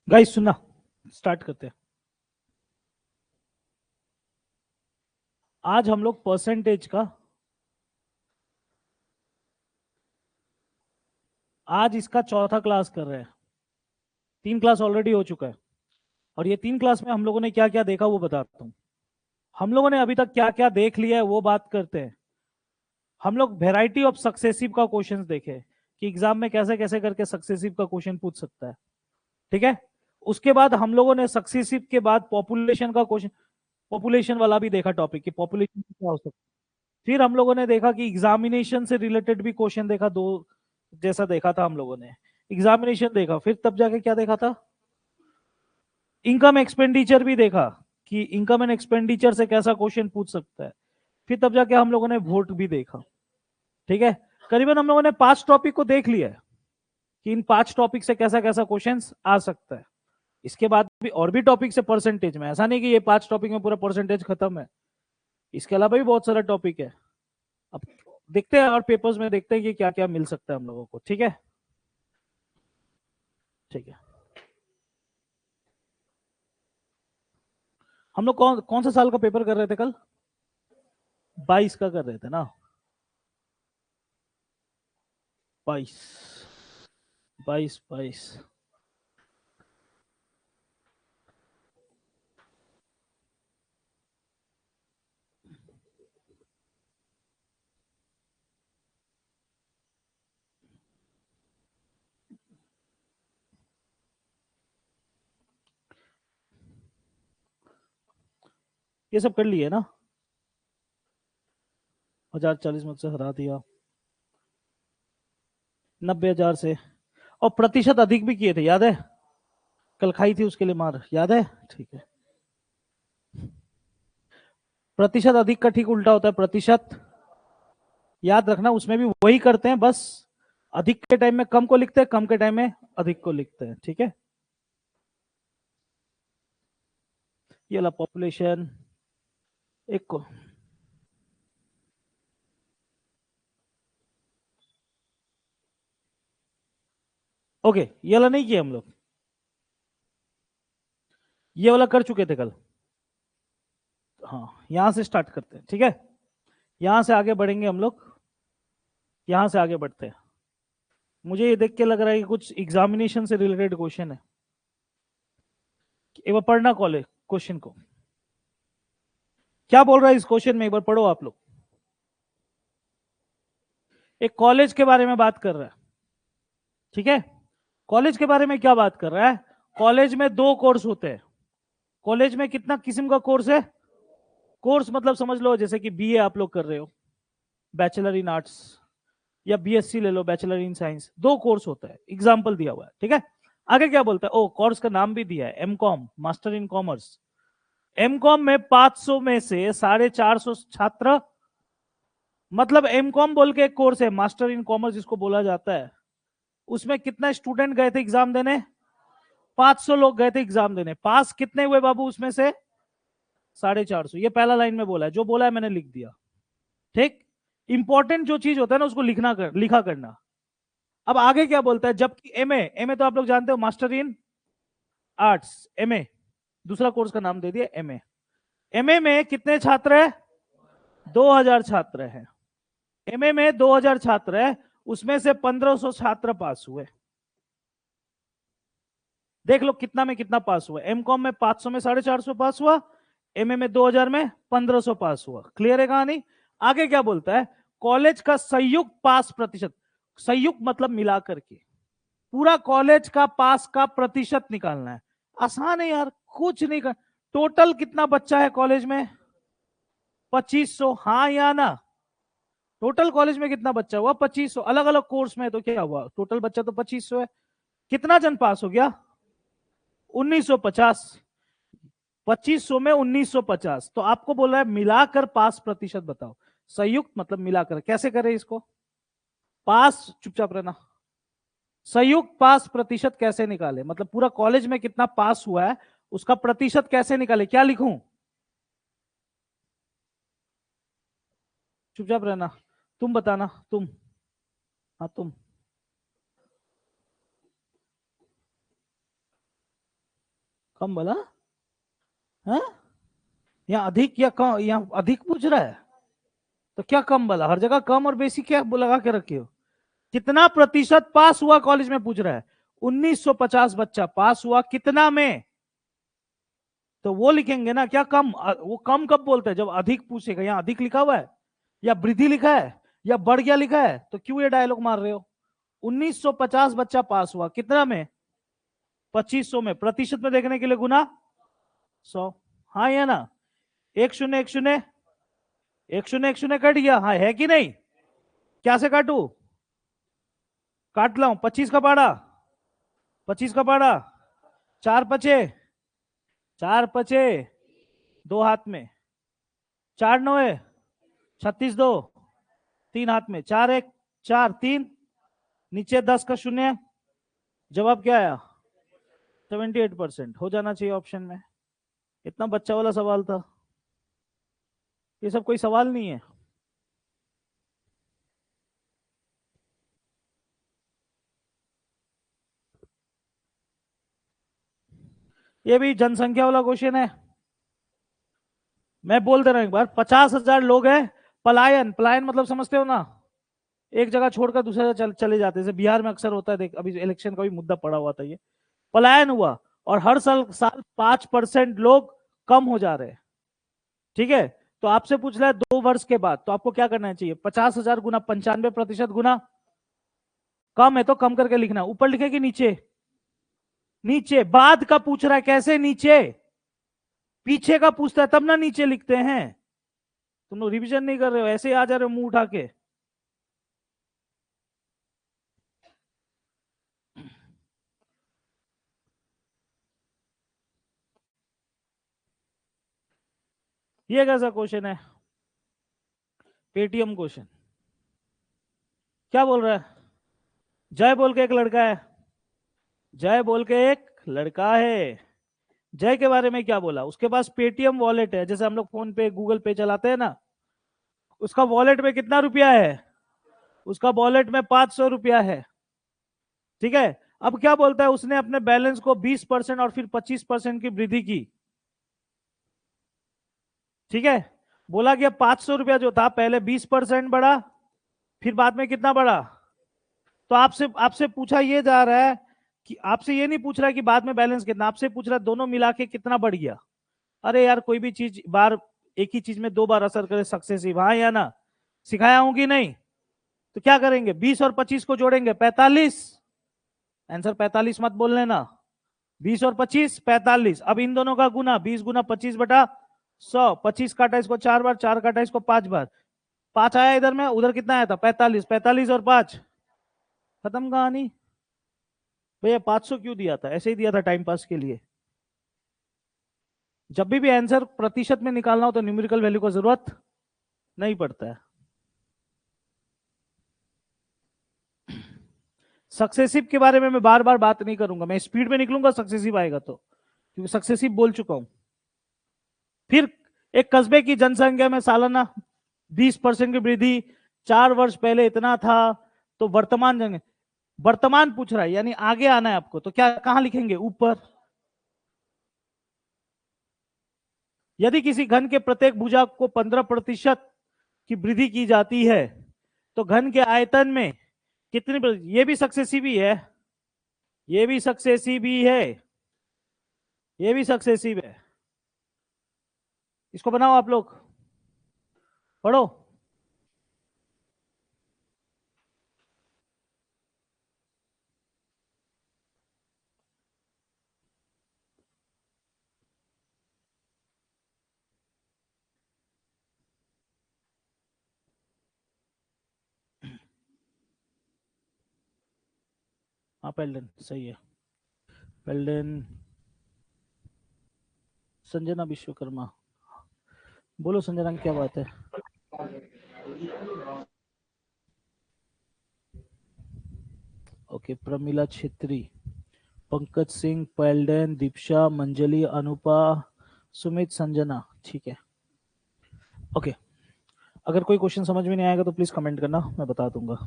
Guys सुनना, start करते हैं। आज हम लोग परसेंटेज का, आज इसका चौथा क्लास कर रहे हैं। 3 क्लास ऑलरेडी हो चुका है और ये 3 क्लास में हम लोगों ने क्या क्या देखा वो बताता हूँ। हम लोगों ने अभी तक क्या क्या देख लिया है वो बात करते हैं। हम लोग वेराइटी ऑफ सक्सेसिव का क्वेश्चन देखे कि एग्जाम में कैसे कैसे करके सक्सेसिव का क्वेश्चन पूछ सकता है। ठीक है। उसके बाद हम लोगों ने सक्सेसिव के बाद पॉपुलेशन का क्वेश्चन, पॉपुलेशन वाला भी देखा टॉपिक कि पॉपुलेशन क्या हो सकता है। फिर हम लोगों ने देखा कि एग्जामिनेशन से रिलेटेड भी क्वेश्चन देखा, दो जैसा देखा था हम लोगों ने। एग्जामिनेशन देखा, फिर तब जाके क्या देखा था, इनकम एक्सपेंडिचर भी देखा कि इनकम एंड एक्सपेंडिचर से कैसा क्वेश्चन पूछ सकता है। फिर तब जाके हम लोगों ने वोट भी देखा। ठीक है। करीबन हम लोगों ने 5 टॉपिक को देख लिया है कि इन 5 टॉपिक से कैसा कैसा क्वेश्चन आ सकता है। इसके बाद भी और भी टॉपिक से परसेंटेज में, ऐसा नहीं कि ये 5 टॉपिक में पूरा परसेंटेज खत्म है। इसके अलावा भी बहुत सारा टॉपिक है। अब देखते हैं और पेपर्स में देखते हैं कि क्या क्या मिल सकता है हम लोगों को। ठीक है। ठीक है। हम लोग कौन कौन सा साल का पेपर कर रहे थे कल? 22 का कर रहे थे ना? 22, 22, 22। ये सब कर लिए ना? 1040 मुझसे हरा दिया, 90,000 से। और प्रतिशत अधिक भी किए थे, याद है? कल खाई थी उसके लिए मार, याद है? ठीक है। प्रतिशत अधिक का ठीक उल्टा होता है प्रतिशत। याद रखना, उसमें भी वही करते हैं, बस अधिक के टाइम में कम को लिखते हैं, कम के टाइम में अधिक को लिखते हैं। ठीक है। ये वाला पॉपुलेशन एक को, ओके, ये वाला नहीं किया हम लोग, ये वाला कर चुके थे कल। हाँ, यहां से स्टार्ट करते हैं। ठीक है। यहां से आगे बढ़ेंगे हम लोग, यहां से आगे बढ़ते हैं। मुझे ये देख के लग रहा है कि कुछ एग्जामिनेशन से रिलेटेड क्वेश्चन है। एक बार पढ़ना कॉलेज क्वेश्चन को, क्या बोल रहा है इस क्वेश्चन में, एक बार पढ़ो आप लोग। एक कॉलेज के बारे में बात कर रहा है। ठीक है। कॉलेज के बारे में क्या बात कर रहा है? कॉलेज में 2 कोर्स होते हैं। कॉलेज में कितना किस्म का कोर्स है? कोर्स मतलब समझ लो, जैसे कि बीए आप लोग कर रहे हो, बैचलर इन आर्ट्स, या बीएससी ले लो, बैचलर इन साइंस। 2 कोर्स होता है, एग्जाम्पल दिया हुआ है। ठीक है। आगे क्या बोलता है, ओ कोर्स का नाम भी दिया है, MCom, master in commerce. MCom में 500 में से 450 छात्र, मतलब एमकॉम बोल के एक कोर्स है, मास्टर इन कॉमर्स जिसको बोला जाता है, उसमें कितना स्टूडेंट गए थे एग्जाम देने? 500 लोग गए थे एग्जाम देने। पास कितने हुए बाबू उसमें से? 450। ये पहला लाइन में बोला है, जो बोला है मैंने लिख दिया। ठीक। इंपॉर्टेंट जो चीज होता है ना उसको लिखा करना। अब आगे क्या बोलता है, जबकि एमए, एमए तो आप लोग जानते हो, मास्टर इन आर्ट्स, एमए, दूसरा कोर्स का नाम दे दिया एमए। एमए में कितने छात्र है? 2000 छात्र हैं। एमए में 2000 छात्र है, उसमें से 1500 छात्र पास हुए। देख लो कितना में कितना पास हुआ। एमकॉम में 500 में 450 पास हुआ, एमए में 2000 में 1500 पास हुआ। क्लियर है कहानी? आगे क्या बोलता है, कॉलेज का संयुक्त पास प्रतिशत, संयुक्त मतलब मिला करके पूरा कॉलेज का पास का प्रतिशत निकालना है। आसान है यार, कुछ नहीं कर। टोटल कितना बच्चा है कॉलेज में? 2500, हाँ या ना? टोटल कॉलेज में कितना बच्चा हुआ? 2500। अलग अलग कोर्स में तो क्या हुआ, टोटल बच्चा तो 2500 है। कितना जन पास हो गया? 1950। 2500 में 1950, तो आपको बोल रहा है मिलाकर पास प्रतिशत बताओ। संयुक्त मतलब मिलाकर, कैसे करें इसको? पास, चुपचाप रहना। संयुक्त पास प्रतिशत कैसे निकाले, मतलब पूरा कॉलेज में कितना पास हुआ है उसका प्रतिशत कैसे निकाले? क्या लिखूं? चुपचाप रहना, तुम बताना, तुम। हाँ तुम। कम बोला? हाँ, यहाँ अधिक या कम? यहाँ अधिक पूछ रहा है तो क्या कम बोला? हर जगह कम और बेसी क्या लगा के रखे हो? कितना प्रतिशत पास हुआ कॉलेज में पूछ रहा है। 1950 बच्चा पास हुआ कितना में, तो वो लिखेंगे ना। क्या कम? वो कम कब बोलते हैं? जब अधिक पूछेगा। यहाँ अधिक लिखा हुआ है या वृद्धि लिखा है या बढ़ गया लिखा है, तो क्यों ये डायलॉग मार रहे हो? 1950 बच्चा पास हुआ कितना में? 2500 में। प्रतिशत में देखने के लिए गुना 100। हाँ या ना? एक शून्य एक शून्य एक शून्य एक शून्य कट गया। हाँ है कि नहीं? क्या से काटू? काट लाऊं? 25 का पाड़ा, 25 का पाड़ा, 4 पचे, 4 पचे, 2 हाथ में, 4 9 36, 2 3 हाथ में, 4 1 4 3, नीचे 10 का शून्य। जवाब क्या आया? 78%। हो जाना चाहिए ऑप्शन में। इतना बच्चा वाला सवाल था, ये सब कोई सवाल नहीं है। ये भी जनसंख्या वाला क्वेश्चन है। मैं बोल दे रहा हूं एक बार, 50,000 लोग हैं। पलायन, पलायन मतलब समझते हो ना? एक जगह छोड़कर दूसरे जगह चले जाते हैं। जैसे बिहार में अक्सर होता है, देख अभी इलेक्शन का भी मुद्दा पड़ा हुआ था, ये पलायन हुआ। और हर साल साल 5% लोग कम हो जा रहे हैं। ठीक है, तो आपसे पूछ रहा है 2 वर्ष के बाद, तो आपको क्या करना चाहिए? 50,000 गुना 95% गुना, कम है तो कम करके लिखना। ऊपर लिखे कि नीचे? नीचे। बाद का पूछ रहा है, कैसे नीचे? पीछे का पूछता है तब ना नीचे लिखते हैं। तुम लोग रिविजन नहीं कर रहे हो, ऐसे ही आ जा रहे हो मुंह उठा के। ये कैसा क्वेश्चन है? Paytm question. क्या बोल रहा है? जय बोल के एक लड़का है, जय बोल के एक लड़का है। जय के बारे में क्या बोला? उसके पास पेटीएम वॉलेट है, जैसे हम लोग फोन पे गूगल पे चलाते हैं ना। उसका वॉलेट में कितना रुपया है? उसका वॉलेट में 500 रुपया है। ठीक है, अब क्या बोलता है? उसने अपने बैलेंस को 20% और फिर 25% की वृद्धि की। ठीक है, बोला कि अब 500 रुपया जो था पहले 20% बढ़ा, फिर बाद में कितना बढ़ा? तो आपसे आपसे पूछा ये जा रहा है कि, आपसे ये नहीं पूछ रहा है कि बाद में बैलेंस कितना, आपसे पूछ रहा है दोनों मिला के कितना बढ़ गया। अरे यार, कोई भी चीज बार एक ही चीज में 2 बार असर करे सक्सेसिव, हाँ या ना? सिखाया हूं कि नहीं? तो क्या करेंगे? 20 और 25 को जोड़ेंगे, 45। आंसर 45 मत बोल लेना। 20 और 25 45। अब इन दोनों का गुना, 20 गुना 25/100। 25 काटा इसको 4 बार, 4 काटा इसको 5 बार, 5 आया इधर में, उधर कितना आया था? 45। 45 और 5, खत्म कहानी। भैया 500 क्यों दिया था? ऐसे ही दिया था टाइम पास के लिए। जब भी आंसर प्रतिशत में निकालना हो तो न्यूमेरिकल वैल्यू को जरूरत नहीं पड़ता है। सक्सेसिव के बारे में मैं बार बार बात नहीं करूंगा, मैं स्पीड में निकलूंगा सक्सेसिव आएगा तो, क्योंकि सक्सेसिव बोल चुका हूं। फिर एक कस्बे की जनसंख्या में सालाना 20% की वृद्धि, 4 वर्ष पहले इतना था, तो वर्तमान जंग वर्तमान पूछ रहा है, यानी आगे आना है आपको, तो क्या कहां लिखेंगे? ऊपर। यदि किसी घन के प्रत्येक भुजा को 15% की वृद्धि की जाती है, तो घन के आयतन में कितनी? ये भी सक्सेसिव ही है, ये भी सक्सेसिव ही है, ये भी सक्सेसिव है। इसको बनाओ आप लोग, पढ़ो। हाँ पेल्डन सही है। पेल्डन, संजना विश्वकर्मा। बोलो संजना, क्या बात है? ओके, प्रमिला छेत्री, पंकज सिंह, पेल्डन, दीक्षा, मंजली, अनुपा, सुमित, संजना। ठीक है, ओके। अगर कोई क्वेश्चन समझ में नहीं आएगा तो प्लीज कमेंट करना, मैं बता दूंगा।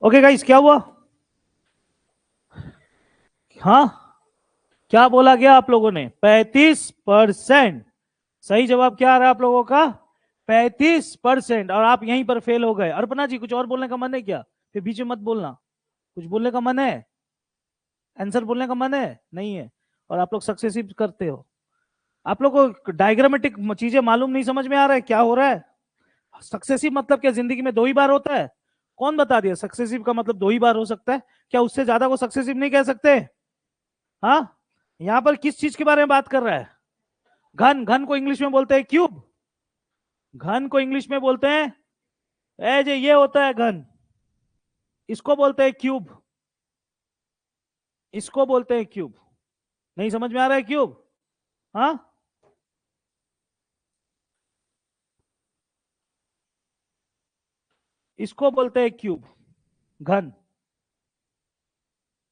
ओके गाइस, क्या हुआ? हाँ, क्या बोला गया आप लोगों ने? 35%। सही जवाब क्या आ रहा है आप लोगों का? 35%। और आप यहीं पर फेल हो गए। अर्पणा जी, कुछ और बोलने का मन है क्या? फिर बीच में मत बोलना। कुछ बोलने का मन है? आंसर बोलने का मन है? नहीं है। और आप लोग सक्सेसिव करते हो। आप लोग को डायग्रामेटिक चीजें मालूम नहीं, समझ में आ रहा है क्या हो रहा है? सक्सेसिव मतलब क्या जिंदगी में दो ही बार होता है? कौन बता दिया सक्सेसिव का मतलब दो ही बार हो सकता है? क्या उससे ज्यादा को सक्सेसिव नहीं कह सकते? हाँ। यहां पर किस चीज के बारे में बात कर रहा है? घन। घन को इंग्लिश में बोलते हैं क्यूब। घन को इंग्लिश में बोलते हैं ये होता है घन। इसको बोलते हैं क्यूब। इसको बोलते हैं क्यूब। नहीं समझ में आ रहा है क्यूब? हाँ। इसको बोलते हैं क्यूब, घन।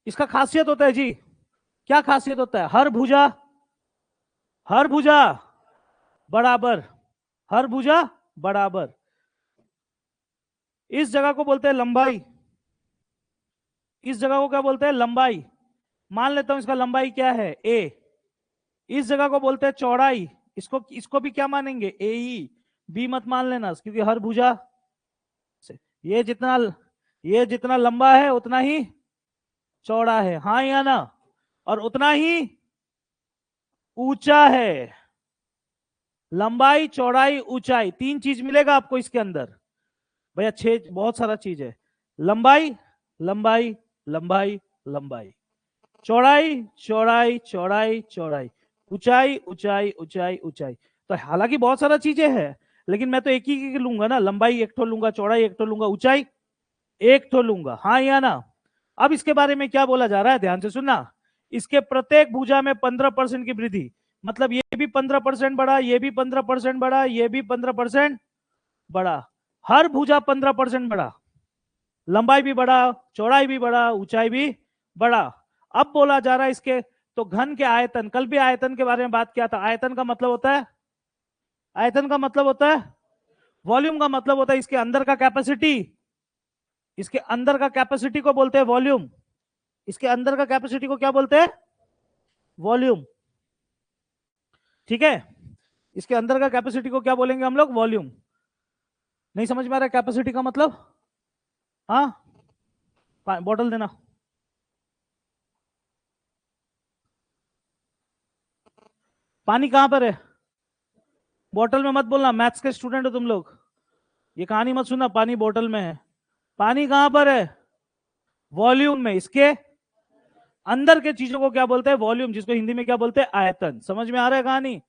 इसका खासियत होता है जी। क्या खासियत होता है? हर भुजा, हर भुजा बराबर, हर भुजा बराबर। इस जगह को बोलते हैं लंबाई। इस जगह को क्या बोलते हैं? लंबाई। मान लेता हूं इसका लंबाई क्या है? ए। इस जगह को बोलते हैं चौड़ाई। इसको इसको भी क्या मानेंगे? ए ई। बी मत मान लेना, क्योंकि हर भुजा से ये जितना, ये जितना लंबा है उतना ही चौड़ा है, हाँ या ना? और उतना ही ऊंचा है। लंबाई, चौड़ाई, ऊंचाई, तीन चीज मिलेगा आपको इसके अंदर। भैया छह बहुत सारा चीज है। लंबाई, लंबाई, लंबाई, लंबाई, चौड़ाई, चौड़ाई, चौड़ाई, चौड़ाई, ऊंचाई, ऊंचाई, ऊंचाई, ऊंचाई। तो हालांकि बहुत सारा चीजें हैं, लेकिन मैं तो एक ही लूंगा ना। लंबाई एक ठो लूंगा, चौड़ाई एक ठो लूंगा, ऊंचाई एक ठो लूंगा, हाँ या ना? अब इसके बारे में क्या बोला जा रहा है, ध्यान से सुनना। इसके प्रत्येक भुजा में 15% की वृद्धि। मतलब ये भी 15% बढ़ा, ये भी 15% बढ़ा, ये भी 15% बढ़ा। हर भुजा 15% बढ़ा। लंबाई भी बढ़ा, चौड़ाई भी बढ़ा, ऊंचाई भी बढ़ा। अब बोला जा रहा है इसके, तो घन के आयतन, कल भी आयतन के बारे में बात किया था। आयतन का मतलब होता है, आयतन का मतलब होता है वॉल्यूम। का मतलब होता है इसके अंदर का कैपेसिटी। इसके अंदर का कैपेसिटी को बोलते हैं वॉल्यूम। इसके अंदर का कैपेसिटी को क्या बोलते हैं? वॉल्यूम। ठीक है। इसके अंदर का कैपेसिटी को क्या बोलेंगे हम लोग? वॉल्यूम। नहीं समझ में आ रहा है कैपेसिटी का मतलब? हाँ। बॉटल देना। पानी कहां पर है? बोतल में मत बोलना, मैथ्स के स्टूडेंट हो तुम लोग। ये कहानी मत सुनना, पानी बोतल में है। पानी कहां पर है? वॉल्यूम में। इसके अंदर के चीजों को क्या बोलते हैं? वॉल्यूम, जिसको हिंदी में क्या बोलते हैं? आयतन। समझ में आ रहा है कहानी?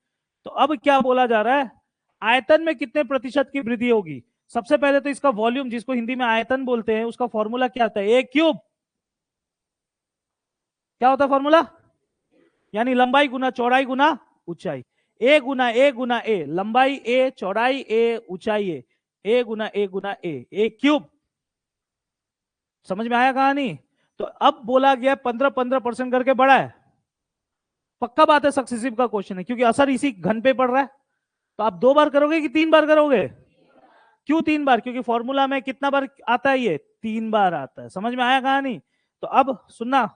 तो अब क्या बोला जा रहा है? आयतन में कितने प्रतिशत की वृद्धि होगी? सबसे पहले तो इसका वॉल्यूम, जिसको हिंदी में आयतन बोलते हैं, उसका फॉर्मूला क्या आता है? ए क्यूब। क्या होता है फॉर्मूला? यानी लंबाई गुना चौड़ाई गुना ऊंचाई। ए गुना ए गुना ए, लंबाई ए, चौड़ाई ए, ऊंचाई ए गुना ए गुना ए क्यूब। समझ में आया कहानी? तो अब बोला गया 15-15% करके बढ़ा है। पक्का बात है सक्सेसिव का क्वेश्चन है, क्योंकि असर इसी घन पे पड़ रहा है। तो आप दो बार करोगे कि तीन बार करोगे? क्यों तीन बार? क्योंकि फॉर्मूला में कितना बार आता है? ये तीन बार आता है। समझ में आया कहानी? तो अब सुनना,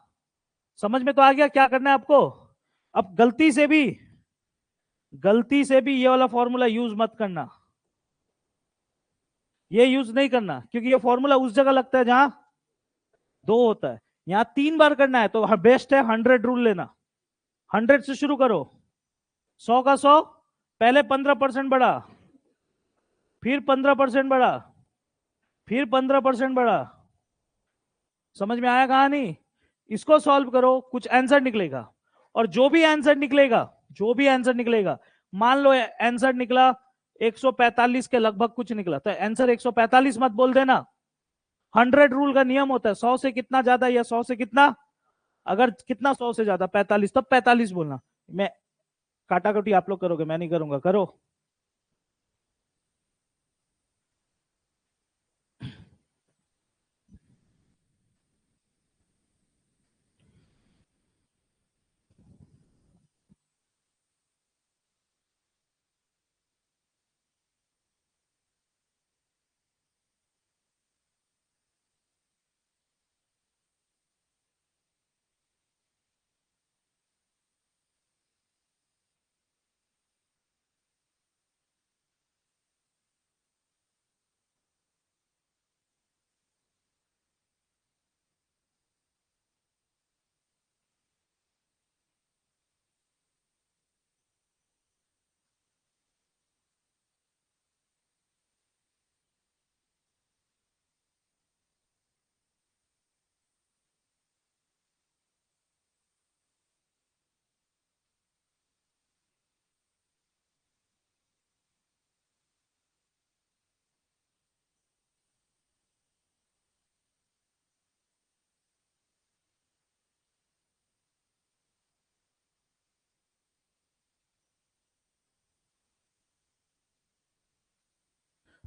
समझ में तो आ गया क्या करना है आपको? अब गलती से भी ये वाला फॉर्मूला यूज मत करना। ये यूज नहीं करना, क्योंकि ये फॉर्मूला उस जगह लगता है जहां दो होता है। यहां तीन बार करना है, तो बेस्ट है 100 रूल लेना। 100 से शुरू करो। 100 का 100, पहले 15% बढ़ा, फिर 15% बढ़ा, फिर 15% बढ़ा। समझ में आया कहानी? इसको सॉल्व करो, कुछ आंसर निकलेगा। और जो भी आंसर निकलेगा, जो भी आंसर निकलेगा, मान लो आंसर निकला 145 के लगभग कुछ निकला, तो आंसर 145 मत बोल देना। 100 रूल का नियम होता है, 100 से कितना ज्यादा या 100 से कितना, अगर कितना 100 से ज्यादा 45, तब 45 बोलना। मैं काटाकटी आप लोग करोगे, मैं नहीं करूंगा, करो।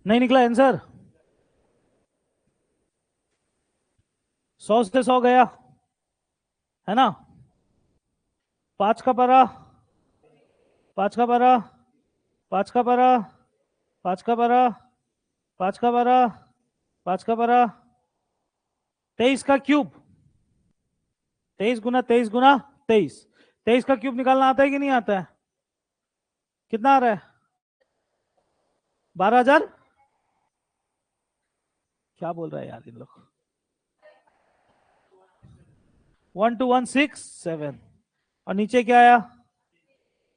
नहीं निकला आंसर? 100 से 100 गया है ना? 5 का पारा, 5 का पारा, 5 का पारा, 5 का पारा, 5 का पारा, 5 का पारा, 23 का क्यूब, 23 गुना 23 का क्यूब निकालना आता है कि नहीं आता है? कितना आ रहा है? 12,000। क्या बोल रहा है यार इन लोग? 12,167। और नीचे क्या आया?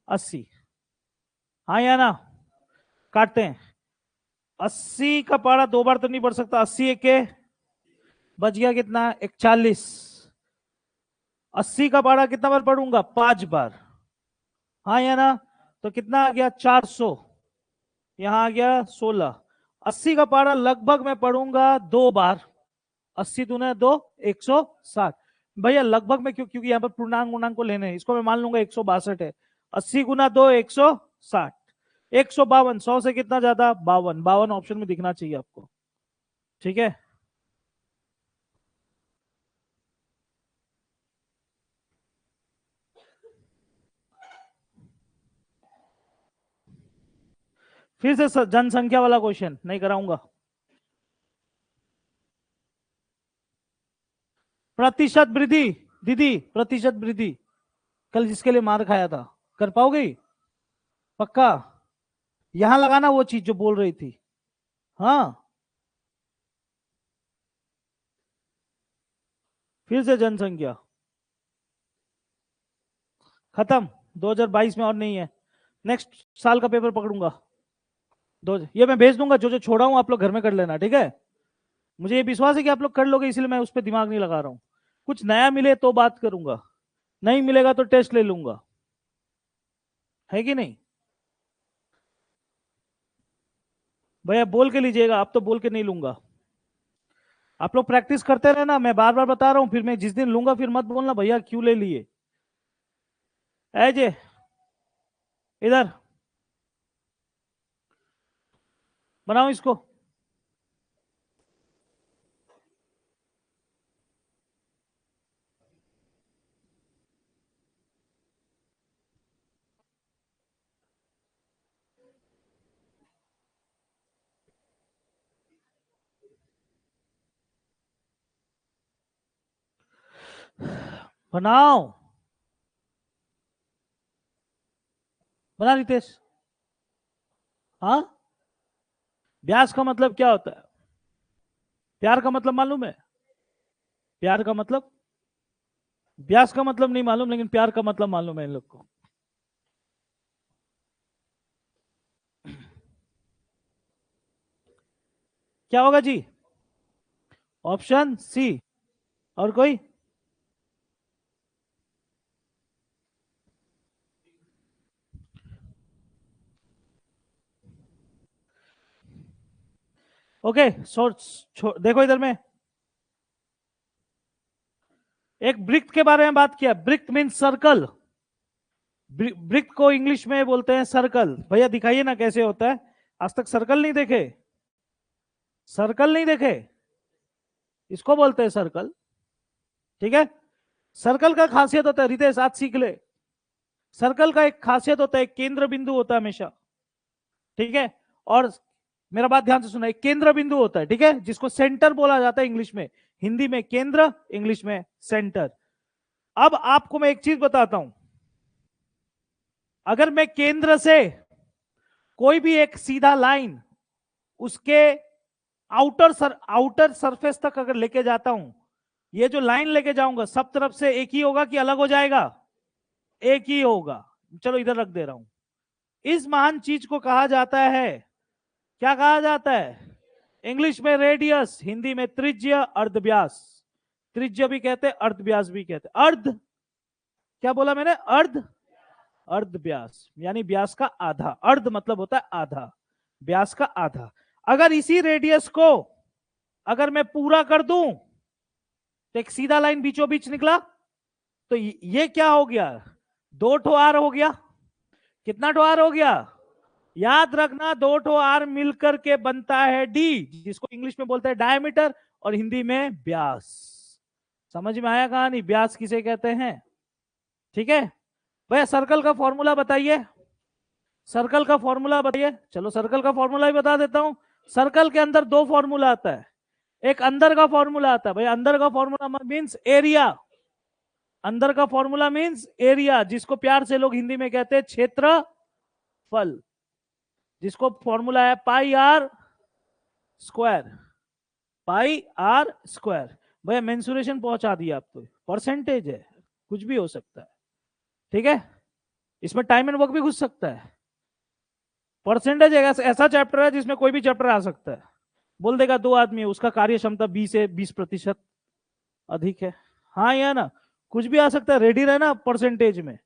80। हाँ या ना? काटते हैं। 80 का पारा 2 बार तो नहीं बढ़ सकता। 80 एक के बच गया कितना? 41। 80 का पारा कितना बार पढ़ूंगा? 5 बार। हाँ या ना? तो कितना आ गया? 400। यहां आ गया 16। 80 का पारा लगभग मैं पढ़ूंगा 2 बार। 80 दूना 2, 160। भैया लगभग में क्यों? क्योंकि यहाँ पर पूर्णांक गुणांक को लेने हैं। इसको मैं मान लूंगा 162 है। 80 गुना 2, 160। 152। 100 से कितना ज्यादा? 52। 52 ऑप्शन में दिखना चाहिए आपको। ठीक है। फिर से जनसंख्या वाला क्वेश्चन नहीं कराऊंगा। प्रतिशत वृद्धि। दीदी प्रतिशत वृद्धि कल जिसके लिए मार खाया था, कर पाओगे? पक्का? यहां लगाना वो चीज जो बोल रही थी। हाँ। फिर से जनसंख्या खत्म। 2022 में और नहीं है। नेक्स्ट साल का पेपर पकड़ूंगा। ये मैं भेज दूंगा। जो जो छोड़ा हूं आप लोग घर में कर लेना, ठीक है? मुझे ये विश्वास है कि आप लोग कर लोगे, इसलिए मैं उस पर दिमाग नहीं लगा रहा हूं। कुछ नया मिले तो बात करूंगा, नहीं मिलेगा तो टेस्ट ले लूंगा। है कि नहीं? भैया बोल के लीजिएगा, आप तो बोल के नहीं लूंगा। आप लोग प्रैक्टिस करते रहना, मैं बार बार बता रहा हूं। फिर मैं जिस दिन लूंगा फिर मत बोलना भैया क्यों ले लिए। ऐजे इधर बनाओ इसको। बनाओ। बना रितेश। हाँ। ब्यास का मतलब क्या होता है? प्यार का मतलब मालूम है? प्यार का मतलब? ब्यास का मतलब नहीं मालूम, लेकिन प्यार का मतलब मालूम है इन लोग को। क्या होगा जी? Option C. और कोई? ओके देखो इधर में। एक वृत्त के बारे में बात किया। वृत्त मीन सर्कल। वृत्त को इंग्लिश में बोलते हैं सर्कल। भैया दिखाइए ना कैसे होता है। आज तक सर्कल नहीं देखे? सर्कल नहीं देखे? इसको बोलते हैं सर्कल। ठीक है। सर्कल का खासियत होता है, रितेश आज सीख ले। सर्कल का एक खासियत होता है, केंद्र बिंदु होता है हमेशा। ठीक है। और मेरा बात ध्यान से सुना, एक केंद्र बिंदु होता है, ठीक है, जिसको सेंटर बोला जाता है इंग्लिश में। हिंदी में केंद्र, इंग्लिश में सेंटर। अब आपको मैं एक चीज बताता हूं। अगर मैं केंद्र से कोई भी एक सीधा लाइन उसके आउटर सरफेस तक अगर लेके जाता हूं, ये जो लाइन लेके जाऊंगा सब तरफ से एक ही होगा कि अलग हो जाएगा? एक ही होगा। चलो इधर रख दे रहा हूं। इस महान चीज को कहा जाता है, क्या कहा जाता है? इंग्लिश में रेडियस, हिंदी में त्रिज्य, अर्धव्यास। त्रिज्य भी कहते हैं, अर्धव्यास भी कहते हैं। क्या बोला मैंने? अर्धव्यास यानी व्यास का आधा। अर्ध मतलब होता है आधा, व्यास का आधा। अगर इसी रेडियस को अगर मैं पूरा कर दूं तो एक सीधा लाइन बीचों बीच निकला, तो ये क्या हो गया? 2 ठो आर हो गया। कितना ठो आर हो गया? याद रखना, दो ठो आर मिलकर के बनता है डी, जिसको इंग्लिश में बोलते हैं डायमीटर और हिंदी में व्यास। समझ में आया कहानी, व्यास किसे कहते हैं? ठीक है भैया, सर्कल का फॉर्मूला बताइए, सर्कल का फॉर्मूला बताइए। चलो सर्कल का फॉर्मूला ही बता देता हूं। सर्कल के अंदर दो फॉर्मूला आता है, एक अंदर का फॉर्मूला आता है भैया, अंदर का फॉर्मूला मींस एरिया, अंदर का फॉर्मूला मींस एरिया, जिसको प्यार से लोग हिंदी में कहते हैं क्षेत्रफल, जिसको फॉर्मूला है pi r square, pi r square. भैया मेंसुरेशन पहुंचा दिया आप, तो परसेंटेज है, कुछ भी हो सकता है, ठीक है, इसमें टाइम एंड वर्क भी घुस सकता है। परसेंटेज ऐसा चैप्टर है जिसमें कोई भी चैप्टर आ सकता है, बोल देगा दो आदमी है, उसका कार्य क्षमता 20% अधिक है, हाँ या ना, कुछ भी आ सकता है, रेडी रहना परसेंटेज में।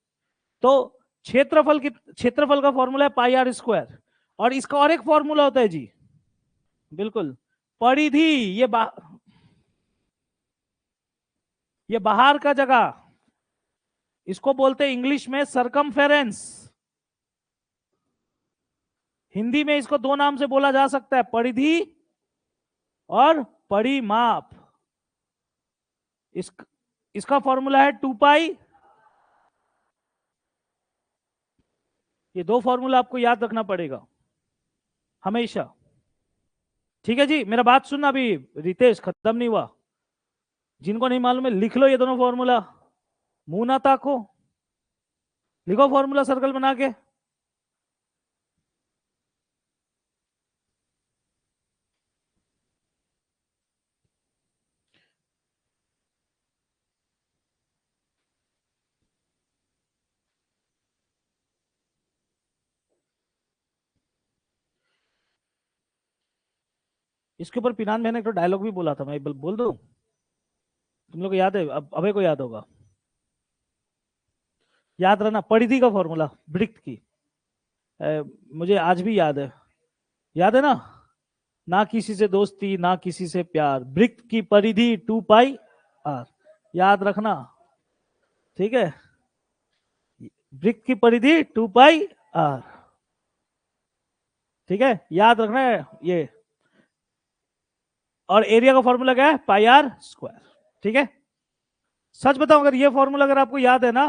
तो क्षेत्रफल का फॉर्मूला है पाई आर स्क्वायर, और इसका और एक फॉर्मूला होता है जी, बिल्कुल, परिधि, ये बाहर का जगह, इसको बोलते हैं इंग्लिश में सरकमफेरेंस, हिंदी में इसको दो नाम से बोला जा सकता है, परिधि और परिमाप। इसका फॉर्मूला है 2 पाई, ये दो फॉर्मूला आपको याद रखना पड़ेगा हमेशा, ठीक है जी। मेरा बात सुनना, अभी रितेश खत्म नहीं हुआ, जिनको नहीं मालूम है लिख लो ये दोनों फॉर्मूला, मुंह ना ताको, लिखो फॉर्मूला सर्कल बना के। इसके ऊपर पिनान मैंने एक तो डायलॉग भी बोला था, मैं बोल दूं, तुम लोग को याद है? अब अभय को याद होगा, याद रहना, परिधि का फॉर्मूला वृत्त की, मुझे आज भी याद है ना, ना किसी से दोस्ती ना किसी से प्यार, वृत्त की परिधि 2 पाई आर, याद रखना, ठीक है, वृत्त की परिधि 2 पाई आर, ठीक है, याद रखना है ये। और एरिया का फॉर्मूला क्या है? पाई आर स्क्वायर, ठीक है। सच बताओ, अगर ये फॉर्मूला अगर आपको याद है ना,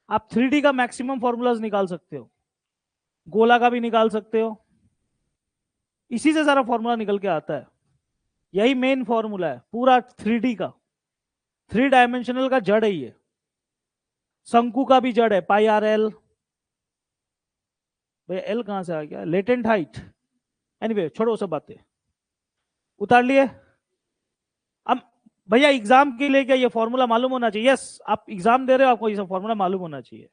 आप 3D का मैक्सिमम फॉर्मूलाज निकाल सकते हो, गोला का भी निकाल सकते हो, इसी से सारा फॉर्मूला निकल के आता है, यही मेन फॉर्मूला है पूरा 3D का, 3 डायमेंशनल का जड़ है ये, शंकु का भी जड़ है पाई आर एल, भैया एल कहां से आ गया, लेटेंट हाइट, एनीवे छोड़ो सब बातें, उतार लिए। अब भैया एग्जाम के लिए क्या ये फॉर्मूला मालूम होना चाहिए? यस, आप एग्जाम दे रहे हो, आपको ये सब फॉर्मूला मालूम होना चाहिए,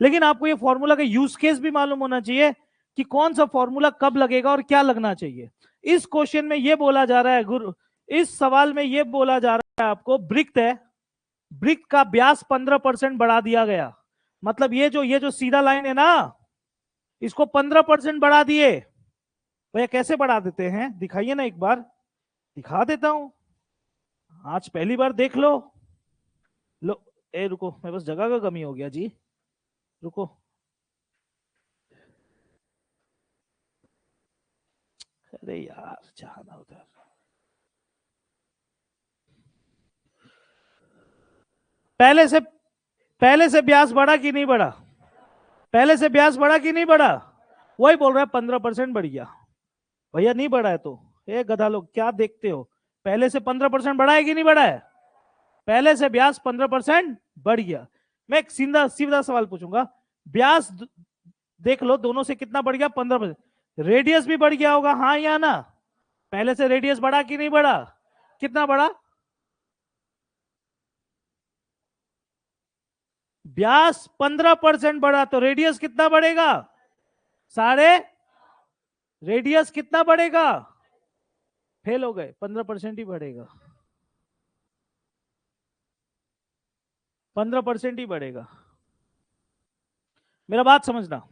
लेकिन आपको ये फॉर्मूला का यूज केस भी मालूम होना चाहिए कि कौन सा फॉर्मूला कब लगेगा और क्या लगना चाहिए। इस क्वेश्चन में ये बोला जा रहा है गुरु, इस सवाल में ये बोला जा रहा है आपको, वृत्त है, वृत्त का व्यास 15% बढ़ा दिया गया, मतलब ये जो सीधा लाइन है ना, इसको 15% बढ़ा दिए। भैया कैसे बढ़ा देते हैं, दिखाइए ना एक बार, दिखा देता हूं, आज पहली बार देख लो। लो, ए रुको, मेरे पास जगह का कमी हो गया जी, रुको, अरे यार जाना उधर, पहले से ब्याज बढ़ा कि नहीं बढ़ा? पहले से ब्याज बढ़ा कि नहीं बढ़ा? वही बोल रहा है 15% बढ़ गया। भैया नहीं बढ़ा है तो, ए गधा लोग क्या देखते हो, पहले से 15% बढ़ा है कि नहीं बढ़ा है? पहले से ब्याज 15% बढ़ गया। मैं एक सीधा सीधा सवाल पूछूंगा, ब्याज देख लो दोनों से कितना बढ़ गया? 15%। रेडियस भी बढ़ गया होगा, हाँ या ना? पहले से रेडियस बढ़ा कि नहीं बढ़ा? कितना बढ़ा? ब्यास 15% बढ़ा तो रेडियस कितना बढ़ेगा? साढ़े, रेडियस कितना बढ़ेगा? फेल हो गए, 15% ही बढ़ेगा, 15% ही बढ़ेगा, मेरा बात समझना,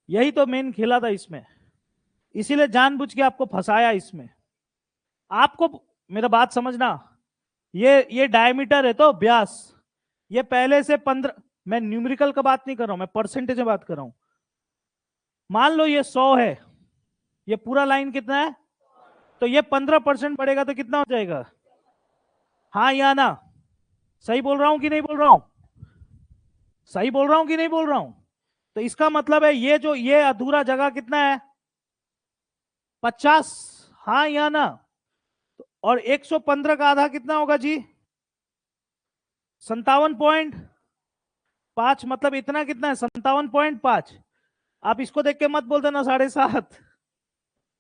यही तो मेन खेला था इसमें, इसीलिए जानबूझ के आपको फंसाया इसमें। आपको, मेरा बात समझना, ये डायमीटर है तो व्यास, ये पहले से 15, मैं न्यूमेरिकल का बात नहीं कर रहा हूं, मैं परसेंटेज में बात कर रहा हूं, मान लो ये 100 है, ये पूरा लाइन कितना है, तो ये 15% बढ़ेगा तो कितना हो जाएगा? हाँ या ना? सही बोल रहा हूं कि नहीं बोल रहा हूं? सही बोल रहा हूं कि नहीं बोल रहा हूं? तो इसका मतलब है ये जो ये अधूरा जगह कितना है? 50। हाँ या ना? और 115 का आधा कितना होगा जी? 57.5। मतलब इतना कितना है? 57.5। आप इसको देख के मत बोल देना 7.5,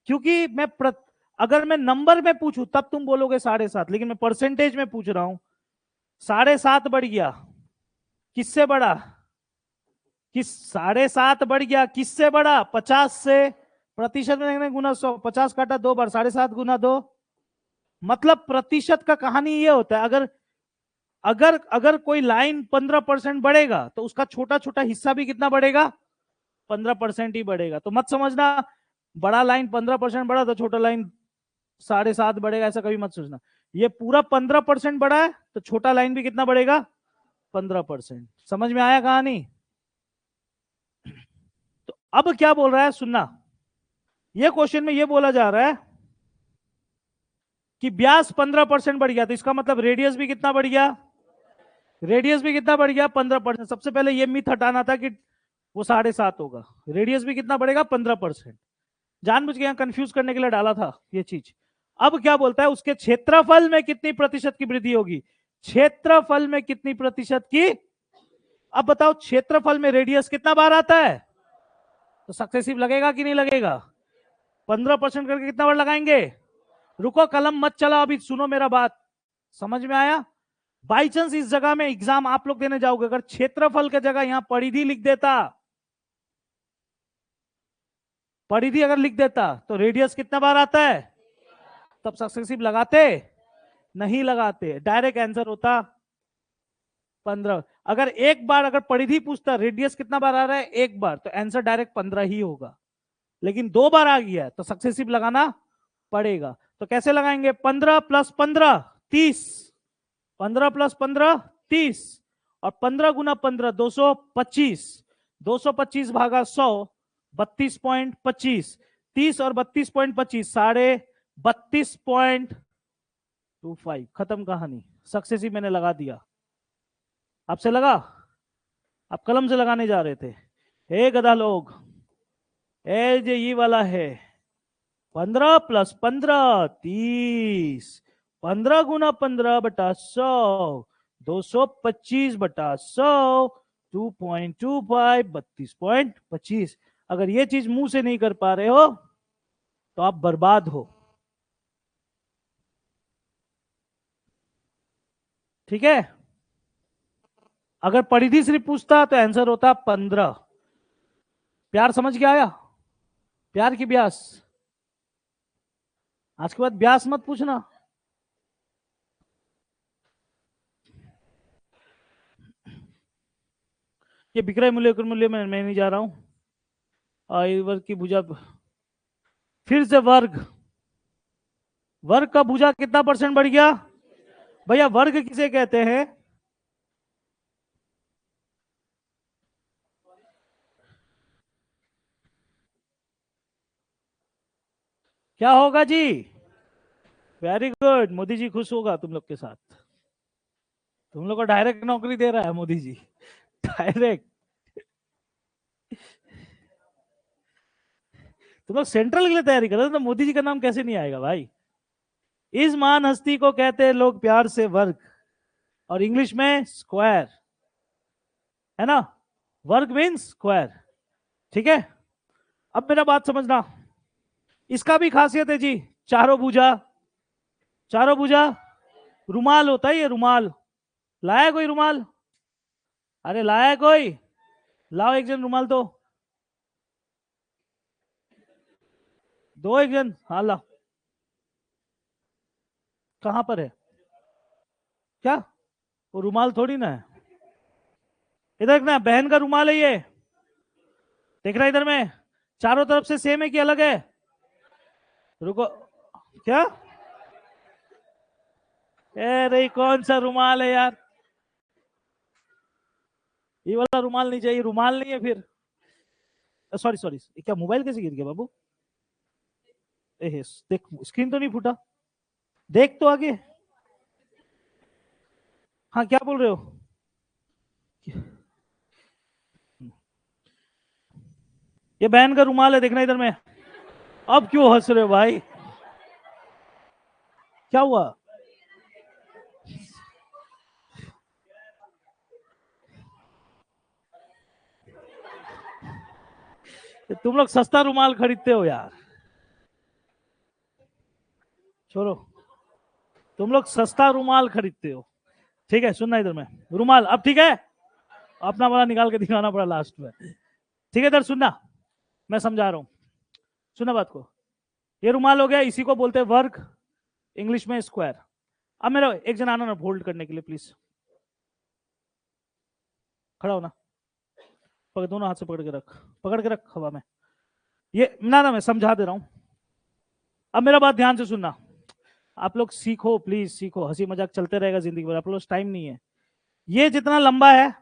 क्योंकि अगर मैं नंबर में पूछूं तब तुम बोलोगे 7.5, लेकिन मैं परसेंटेज में पूछ रहा हूं। 7.5 बढ़ गया, किससे बढ़ा? 7.5 बढ़ गया, किससे बढ़ा? 50 से। प्रतिशत में गुना 100, 50 काटा 2 बार, 7.5 गुना 2। मतलब प्रतिशत का कहानी ये होता है, अगर अगर अगर कोई लाइन 15% बढ़ेगा तो उसका छोटा छोटा हिस्सा भी कितना बढ़ेगा? 15% ही बढ़ेगा। तो मत समझना बड़ा लाइन 15% बढ़ा तो छोटा लाइन 7.5 बढ़ेगा, ऐसा कभी मत सोचना। ये पूरा 15% बढ़ा है तो छोटा लाइन भी कितना बढ़ेगा? 15%। समझ में आया कहानी? तो अब क्या बोल रहा है सुनना, ये क्वेश्चन में ये बोला जा रहा है कि व्यास 15% बढ़ गया, तो इसका मतलब रेडियस भी कितना बढ़ गया? रेडियस भी कितना बढ़ गया? 15%। सबसे पहले ये मिथ हटाना था कि वो 7.5 होगा। रेडियस भी कितना बढ़ेगा? 15%। जानबूझ के यहां कंफ्यूज करने के लिए डाला था ये चीज। अब क्या बोलता है, उसके क्षेत्रफल में कितनी प्रतिशत की वृद्धि होगी? क्षेत्रफल में कितनी प्रतिशत की? अब बताओ क्षेत्रफल में रेडियस कितना बार आता है? तो सक्सेसिव लगेगा कि नहीं लगेगा? 15% करके कितना बार लगाएंगे? रुको, कलम मत चला, अभी सुनो मेरा बात। समझ में आया? बाई चांस इस जगह में एग्जाम आप लोग देने जाओगे, अगर क्षेत्रफल की जगह यहां परिधि लिख देता, परिधि अगर लिख देता तो रेडियस कितना बार आता है? तब सक्सेसिव लगाते? नहीं लगाते, डायरेक्ट आंसर होता 15। अगर एक बार अगर परिधि पूछता रेडियस कितना बार आ रहा है एक बार, तो आंसर डायरेक्ट 15 ही होगा। लेकिन 2 बार आ गया तो सक्सेसिव लगाना पड़ेगा। तो कैसे लगाएंगे? 15 प्लस 15 30, 15 प्लस 15 30, और 15 गुना 15 225, 225 भागा 100 32.25, 30 और 32.25 32.25। खत्म कहानी, सक्सेसिव मैंने लगा दिया। आपसे लगा? आप कलम से लगाने जा रहे थे। हे गधा लोग, ए जो ये वाला है 15 प्लस 15 30, 15 गुना 15 बटा 100 225 बटा 100 2.25 32.25। अगर ये चीज मुंह से नहीं कर पा रहे हो तो आप बर्बाद हो। ठीक है? अगर परिधि सिर्फ पूछता तो आंसर होता 15। प्यार समझ के आया? प्यार की ब्यास। आज के बाद ब्यास मत पूछना। ये विक्रय मूल्य कुल मूल्य में मैं नहीं जा रहा हूं। वर्ग की भुजा, फिर से वर्ग, वर्ग का भुजा कितना परसेंट बढ़ गया? भैया वर्ग किसे कहते हैं? क्या होगा जी? वेरी गुड, मोदी जी खुश होगा तुम लोग के साथ। तुम लोग को डायरेक्ट नौकरी दे रहा है मोदी जी, डायरेक्ट। तुम लोग सेंट्रल के लिए तैयारी कर रहे हो तो मोदी जी का नाम कैसे नहीं आएगा भाई? इस महान हस्ती को कहते हैं लोग प्यार से वर्ग, और इंग्लिश में स्क्वायर, है ना? वर्ग मीन्स स्क्वायर। ठीक है? अब मेरा बात समझना, इसका भी खासियत है जी, चारों भुजा। चारों भुजा रुमाल होता है, ये रुमाल। लाया कोई रुमाल? अरे लाया कोई? लाओ एक जन रुमाल, दो एक जन, हाँ ला। कहां पर है? क्या? वो रुमाल थोड़ी ना है। इधर देखना, बहन का रुमाल है ये। देख रहा है इधर में? चारों तरफ से सेम है कि अलग है? रुको, क्या? अरे कौन सा रुमाल है यार? ये वाला रुमाल नहीं चाहिए, रुमाल नहीं है फिर। सॉरी सॉरी, क्या मोबाइल कैसे गिर गया बाबू? देख स्क्रीन तो नहीं फूटा, देख तो आगे। हाँ क्या बोल रहे हो? ये बहन का रुमाल है, देखना इधर में। अब क्यों हंस रहे हो भाई? क्या हुआ? तुम लोग सस्ता रुमाल खरीदते हो यार, छोड़ो। तुम लोग सस्ता रुमाल खरीदते हो। ठीक है, सुनना इधर में। रुमाल अब ठीक है, अपना वाला निकाल के दिखाना पड़ा लास्ट में। ठीक है, इधर सुनना, मैं समझा रहा हूं, सुना बात को। ये रुमाल हो गया, इसी को बोलते हैं वर्ग, इंग्लिश में स्क्वायर। अब मेरा एक जन आना ना होल्ड करने के लिए प्लीज, खड़ा होना, पकड़, दोनों हाथ से पकड़ के रख, पकड़ के रख हवा में। ये ना मैं समझा दे रहा हूं, अब मेरा बात ध्यान से सुनना। आप लोग सीखो प्लीज, सीखो, हंसी मजाक चलते रहेगा जिंदगी भर, आप लोग टाइम नहीं है। ये जितना लंबा है,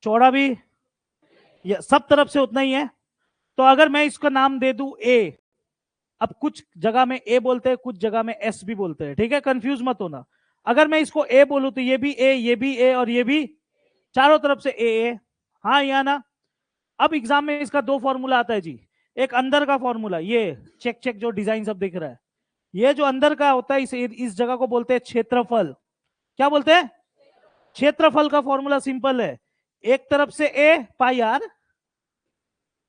चौड़ा भी ये सब तरफ से उतना ही है। तो अगर मैं इसका नाम दे दूं ए, अब कुछ जगह में ए बोलते हैं, कुछ जगह में एस भी बोलते हैं, ठीक है, कंफ्यूज मत होना। अगर मैं इसको ए बोलूं तो ये भी ए, ये भी ए, और ये भी, चारों तरफ से ए। हाँ या ना? अब एग्जाम में इसका दो फॉर्मूला आता है जी। एक अंदर का फॉर्मूला, ये चेक चेक जो डिजाइन सब दिख रहा है, ये जो अंदर का होता है, इस जगह को बोलते हैं क्षेत्रफल। क्या बोलते हैं? क्षेत्रफल का फॉर्मूला सिंपल है, एक तरफ से ए पाई आर।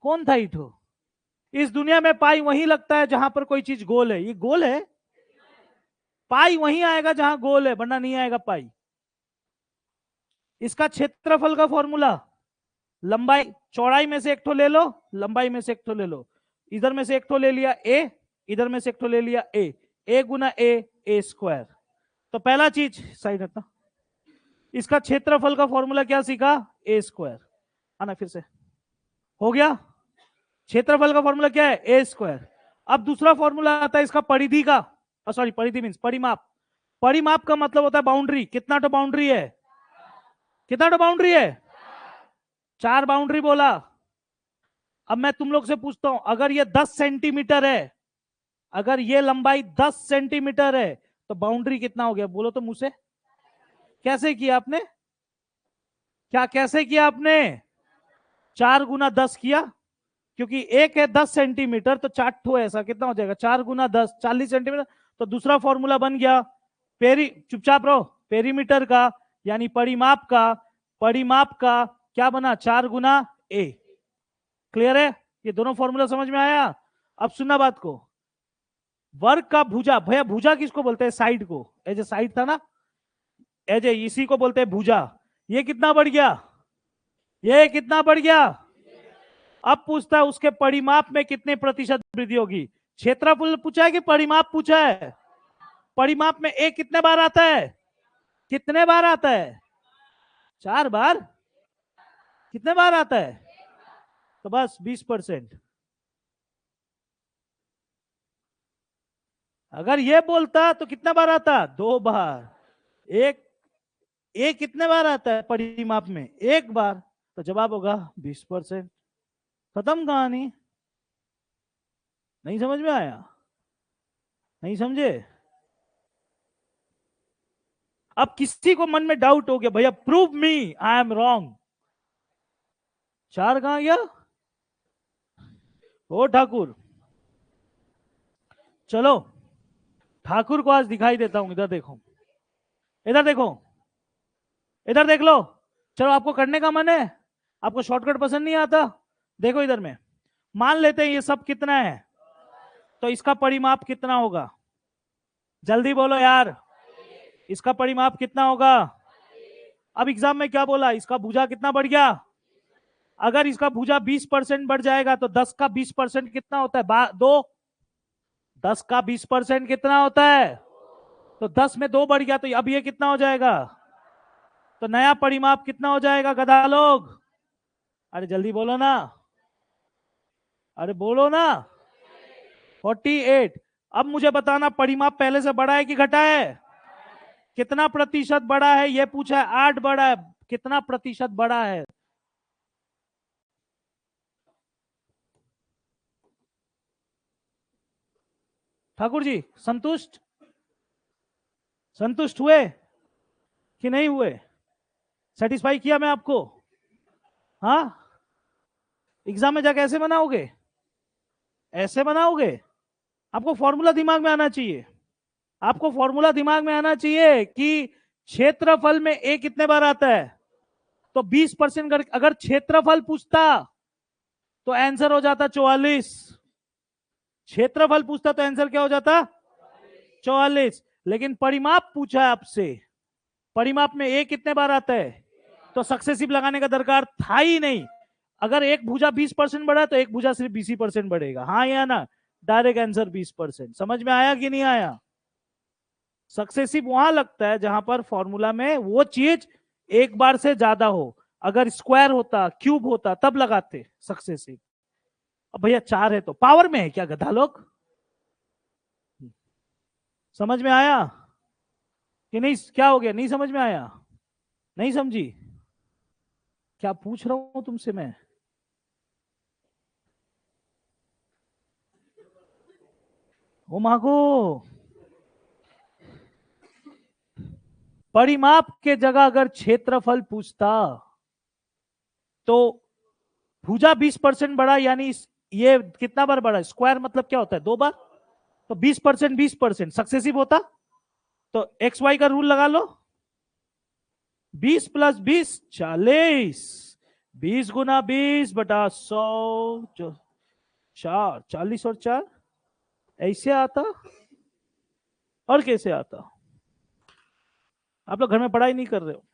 कौन था इठो? इस दुनिया में पाई वहीं लगता है जहां पर कोई चीज गोल है, ये गोल है, पाई वहीं आएगा जहां गोल है, वरना नहीं आएगा पाई। इसका क्षेत्रफल का फॉर्मूला, लंबाई, चौड़ाई में से एक ठो ले लो, लंबाई में से एक ठो ले लो, इधर में से एक ठो ले लिया ए, इधर में से एक ठो ले लिया ए गुना ए स्क्वायर। तो पहला चीज साइड रखना, इसका क्षेत्रफल का फॉर्मूला क्या सीखा? ए स्क्वायर। आना फिर से, हो गया। क्षेत्रफल का फॉर्मूला क्या है? ए स्क्वायर। अब दूसरा फॉर्मूला आता है इसका परिधि का, सॉरी परिधि मीन्स परिमाप। परिमाप का मतलब होता है बाउंड्री, कितना तो बाउंड्री है, कितना तो बाउंड्री है, 4 बाउंड्री बोला। अब मैं तुम लोग से पूछता हूं, अगर ये 10 सेंटीमीटर है, अगर ये लंबाई 10 सेंटीमीटर है, तो बाउंड्री कितना हो गया? बोलो तो मुझसे, कैसे किया आपने? क्या कैसे किया आपने? 4 गुना 10 किया, क्योंकि एक है 10 सेंटीमीटर, तो 4 ठो ऐसा कितना हो जाएगा? 4 गुना 10 40 सेंटीमीटर। तो दूसरा फॉर्मूला बन गया चुपचाप रहो, पेरीमीटर का यानी परिमाप का, परिमाप का क्या बना? 4 गुना ए। क्लियर है? ये दोनों फॉर्मूला समझ में आया? अब सुनना बात को, वर्ग का भुजा, भैया भुजा किसको बोलते हैं? साइड को, एज ए साइड था ना, एज ए, इसी को बोलते हैं भुजा। ये कितना बढ़ गया? ये कितना बढ़ गया? अब पूछता है उसके परिमाप में कितने प्रतिशत वृद्धि होगी। क्षेत्रफल पूछा है कि परिमाप पूछा है? परिमाप में ए कितने बार आता है? कितने बार आता है? 4 बार। कितने बार आता है? तो बस 20%। अगर ये बोलता तो कितना बार आता? 2 बार। एक कितने बार आता है परिमाप में? 1 बार। तो जवाब होगा 20%। खत्म कहानी। नहीं समझ में आया? नहीं समझे? अब किसी को मन में डाउट हो गया, भैया prove me I am wrong. 4 कहां गया? ओ ठाकुर, चलो ठाकुर को आज दिखाई देता हूं। इधर देखो, इधर देखो, इधर देख लो। चलो आपको करने का मन है, आपको शॉर्टकट पसंद नहीं आता, देखो इधर में। मान लेते हैं ये सब कितना है, तो इसका परिमाप कितना होगा? जल्दी बोलो यार, इसका परिमाप कितना होगा? अब एग्जाम में क्या बोला? इसका भुजा कितना बढ़ गया? अगर इसका भुजा 20% बढ़ जाएगा तो 10 का 20% कितना होता है? 2। 10 का 20% कितना होता है? तो 10 में 2 बढ़ गया, तो अब ये कितना हो जाएगा? तो नया परिमाप कितना हो जाएगा गधा लोग? अरे जल्दी बोलो ना, अरे बोलो ना। 48। अब मुझे बताना परिमाप पहले से बड़ा है कि घटा है? कितना प्रतिशत बड़ा है ये पूछा है, 8 बड़ा है, कितना प्रतिशत बड़ा है? ठाकुर जी संतुष्ट? संतुष्ट हुए कि नहीं हुए? सेटिस्फाई किया मैं आपको? हाँ, एग्जाम में जाके ऐसे बनाओगे? ऐसे बनाओगे? आपको फॉर्मूला दिमाग में आना चाहिए। आपको फॉर्मूला दिमाग में आना चाहिए कि क्षेत्रफल में ए कितने बार आता है। तो 20% अगर क्षेत्रफल पूछता तो आंसर हो जाता 44। क्षेत्रफल पूछता तो आंसर क्या हो जाता? 44। लेकिन परिमाप पूछा है आपसे, परिमाप में ए कितने बार आता है, तो सक्सेसिव लगाने का दरकार था ही नहीं। अगर एक भुजा 20% बढ़ा तो एक भुजा सिर्फ 20% बढ़ेगा, हाँ या ना? Direct answer 20%। समझ में आया कि नहीं आया? सक्सेसिव वहां लगता है जहां पर फॉर्मूला में वो चीज एक बार से ज्यादा हो। अगर स्क्वायर होता, क्यूब होता, तब लगाते सक्सेसिव। अब भैया 4 है तो पावर में है क्या गधा लोग? समझ में आया कि नहीं? क्या हो गया, नहीं समझ में आया? नहीं समझी? क्या पूछ रहा हूं तुमसे मैं? ओ मागो, परिमाप के जगह अगर क्षेत्रफल पूछता तो भुजा 20% बढ़ा, यानी ये कितना बार बढ़ा? स्क्वायर मतलब क्या होता है, 2 बार। तो 20% 20% सक्सेसिव होता। तो एक्स वाई का रूल लगा लो, 20 + 20 40, 20 × 20/100, 4 40 और 4 ऐसे आता। और कैसे आता? आप लोग घर में पढ़ाई नहीं कर रहे हो।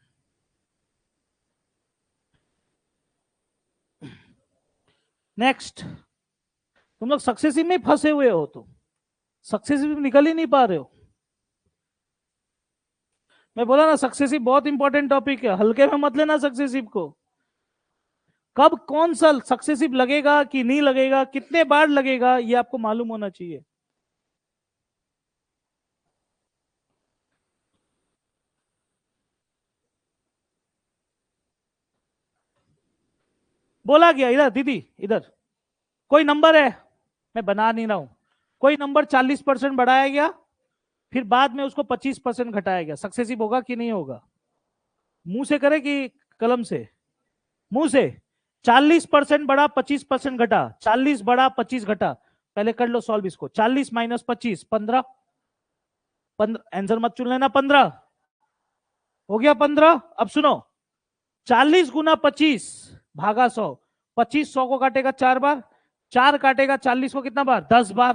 नेक्स्ट, तुम लोग सक्सेसिव में फंसे हुए हो, तुम सक्सेसिव निकल ही नहीं पा रहे हो। मैं बोला ना, सक्सेसिव बहुत इंपॉर्टेंट टॉपिक है, हल्के में मत लेना सक्सेसिव को। कब कौन सा सक्सेसिव लगेगा कि नहीं लगेगा, कितने बार लगेगा, ये आपको मालूम होना चाहिए। बोला गया इधर, दीदी इधर, कोई नंबर है, मैं बना नहीं रहा हूं, कोई नंबर 40% बढ़ाया गया, फिर बाद में उसको 25% घटाया गया, सक्सेसिव होगा कि नहीं होगा? मुंह से करे कि कलम से? मुंह से। 40% बढ़ा, 25% घटा, 40 बढ़ा 25 घटा। पहले कर लो सॉल्व इसको, 40 - 25 15। 15 आंसर मत चुन लेना, 15 हो गया। 15। अब सुनो, 40 × 25 भागा 100। 25 100 को काटेगा 4 बार, 4 काटेगा 40 को कितना बार? 10 बार।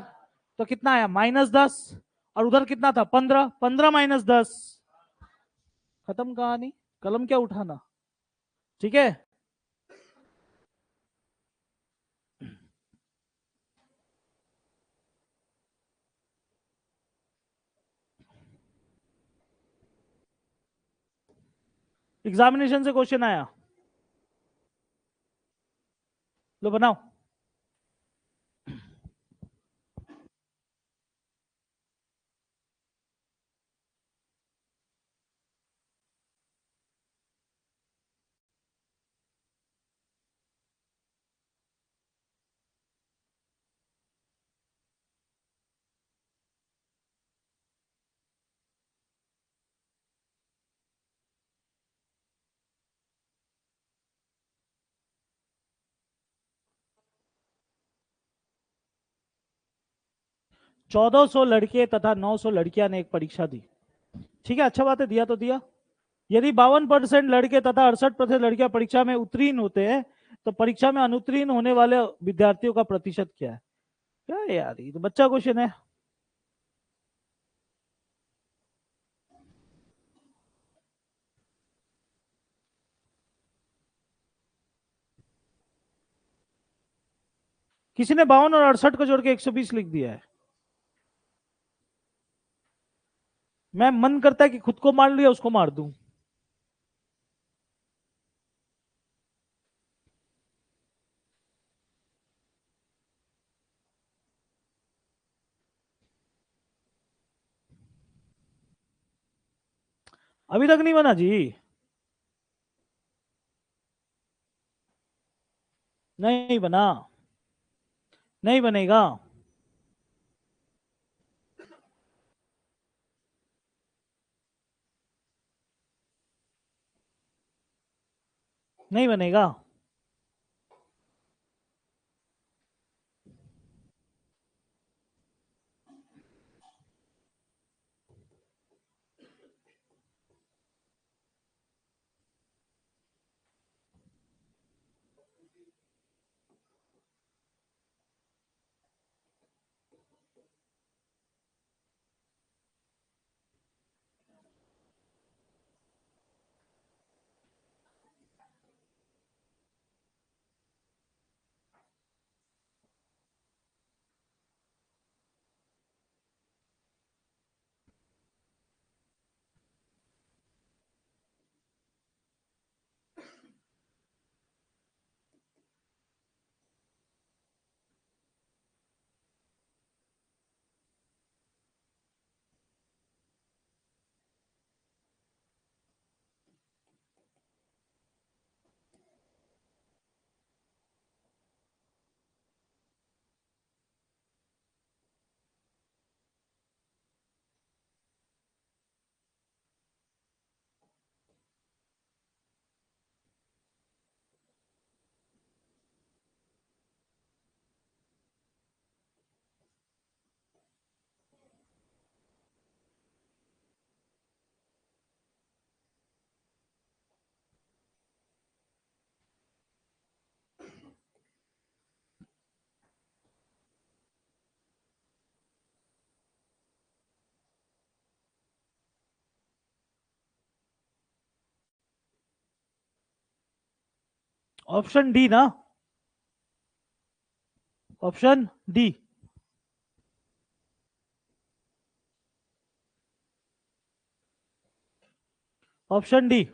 तो कितना आया? -10। और उधर कितना था? 15। 15 - 10, खत्म कहानी। कलम क्या उठाना, ठीक है। एग्जामिनेशन से क्वेश्चन आया, लो बनाओ। चौदह सौ लड़के तथा 900 लड़कियां ने एक परीक्षा दी, ठीक है, अच्छा बात है, दिया तो दिया। यदि 52% लड़के तथा 68% लड़कियां परीक्षा में उत्तीर्ण होते हैं तो परीक्षा में अनुत्तीर्ण होने वाले विद्यार्थियों का प्रतिशत क्या है? क्या है यार, ये तो बच्चा क्वेश्चन है। किसी ने 52 और 68 को जोड़ के 120 लिख दिया है। मैं मन करता है कि खुद को मार लिया, उसको मार दूं। अभी तक नहीं बना जी? नहीं बना, नहीं बनेगा। नहीं बनेगा। ऑप्शन डी ना, ऑप्शन डी। ऑप्शन डी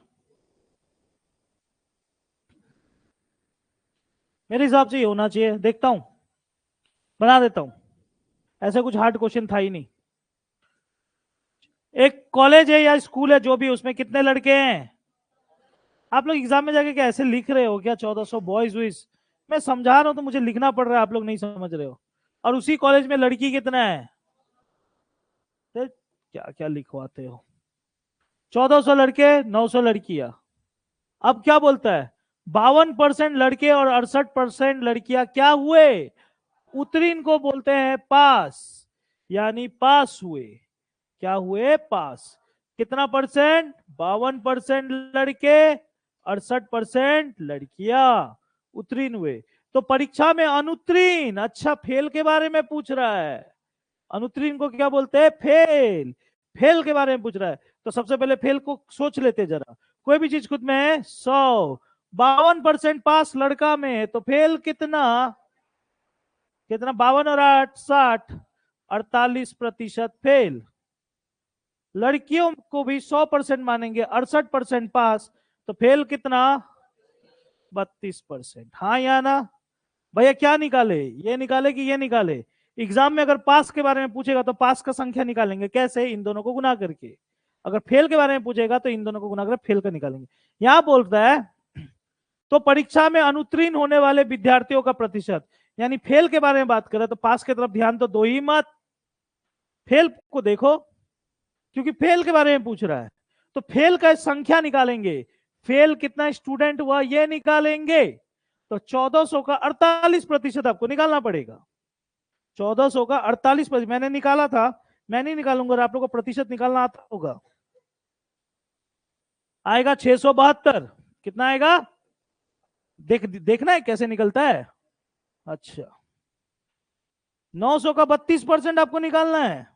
मेरे हिसाब से ये होना चाहिए। देखता हूं, बना देता हूं। ऐसा कुछ हार्ड क्वेश्चन था ही नहीं। एक कॉलेज है या स्कूल है जो भी, उसमें कितने लड़के हैं? आप लोग एग्जाम में जाके क्या ऐसे लिख रहे हो क्या 1400 बॉयज हुईज? मैं समझा रहा हूं तो मुझे लिखना पड़ रहा है, आप लोग नहीं समझ रहे हो। और उसी कॉलेज में लड़की कितना है? तो क्या क्या लिखवाते हो? 1400 लड़के, 900 लड़कियां। अब क्या बोलता है? 52% लड़के और 68% लड़कियां क्या हुए? उत्तीर्ण को बोलते हैं पास, यानी पास हुए। क्या हुए? पास। कितना परसेंट? 52% लड़के, 68% लड़कियां उत्तीर्ण हुए। तो परीक्षा में अनुत्तीर्ण, अच्छा फेल के बारे में पूछ रहा है। अनुत्तीर्ण को क्या बोलते हैं? फेल। फेल के बारे में पूछ रहा है, तो सबसे पहले फेल को सोच लेते जरा। कोई भी चीज खुद में है 100, 52% पास लड़का में है, तो फेल कितना? कितना? 52 और 8 60, 48% फेल। लड़कियों को भी 100% मानेंगे, 68% पास, तो फेल कितना? 32%। हाँ या ना? भैया क्या निकाले? ये निकाले कि ये निकाले? एग्जाम में अगर पास के बारे में पूछेगा तो पास का संख्या निकालेंगे कैसे? इन दोनों को गुना करके। अगर फेल के बारे में पूछेगा तो इन दोनों को गुना करके फेल का निकालेंगे। यहां बोलता है तो परीक्षा में अनुत्तीर्ण होने वाले विद्यार्थियों का प्रतिशत, यानी फेल के बारे में बात करें तो पास की तरफ ध्यान तो दो ही मत, फेल को देखो, क्योंकि फेल के बारे में पूछ रहा है। तो फेल का संख्या निकालेंगे, फेल कितना स्टूडेंट हुआ ये निकालेंगे। तो 1400 का 48% आपको निकालना पड़ेगा। 1400 का 48%, मैंने निकाला था, मैं नहीं निकालूंगा, और आप लोग को प्रतिशत निकालना आता होगा। आएगा 672। कितना आएगा? देखना है कैसे निकलता है। अच्छा, 900 का 32% आपको निकालना है,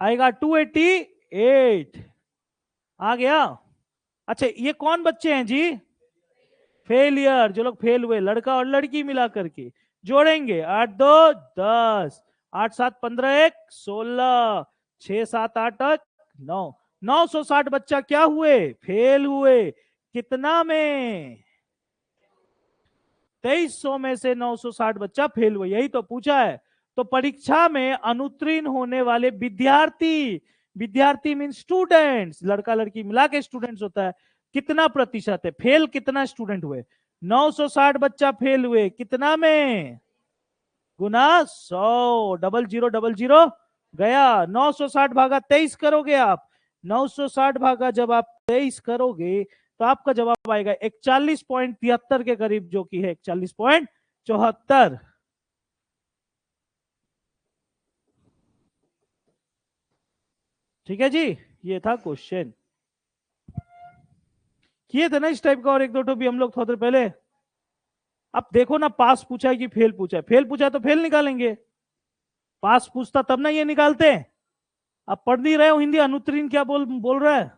आएगा 288। आ गया? अच्छा, ये कौन बच्चे हैं जी? फेलियर, जो लोग फेल हुए, लड़का और लड़की मिला करके जोड़ेंगे। 8 2 10, 8 7 15 1 16, 6 7 8 9, 960 बच्चा क्या हुए? फेल हुए। कितना में? 2300 में से 960 बच्चा फेल हुए, यही तो पूछा है। तो परीक्षा में अनुत्तीर्ण होने वाले विद्यार्थी, विद्यार्थी मीन स्टूडेंट्स, लड़का लड़की मिला के स्टूडेंट्स होता है, कितना प्रतिशत है? फेल कितना स्टूडेंट हुए? 960 बच्चा फेल हुए, कितना में? गुना 100, डबल जीरो गया। 960 भागा 23 करोगे आप, 960 भागा जब आप 23 करोगे तो आपका जवाब आएगा 41.73 के करीब, जो कि है 41.74। ठीक है जी, ये था क्वेश्चन। किए थे ना इस टाइप का और एक दो भी हम लोग थोड़ी देर पहले। अब देखो ना, पास पूछा है कि फेल पूछा है? फेल पूछा तो फेल निकालेंगे, पास पूछता तब ना ये निकालते। अब पढ़ नहीं रहे हो हिंदी, अनुत्तीर्ण क्या बोल बोल रहा है।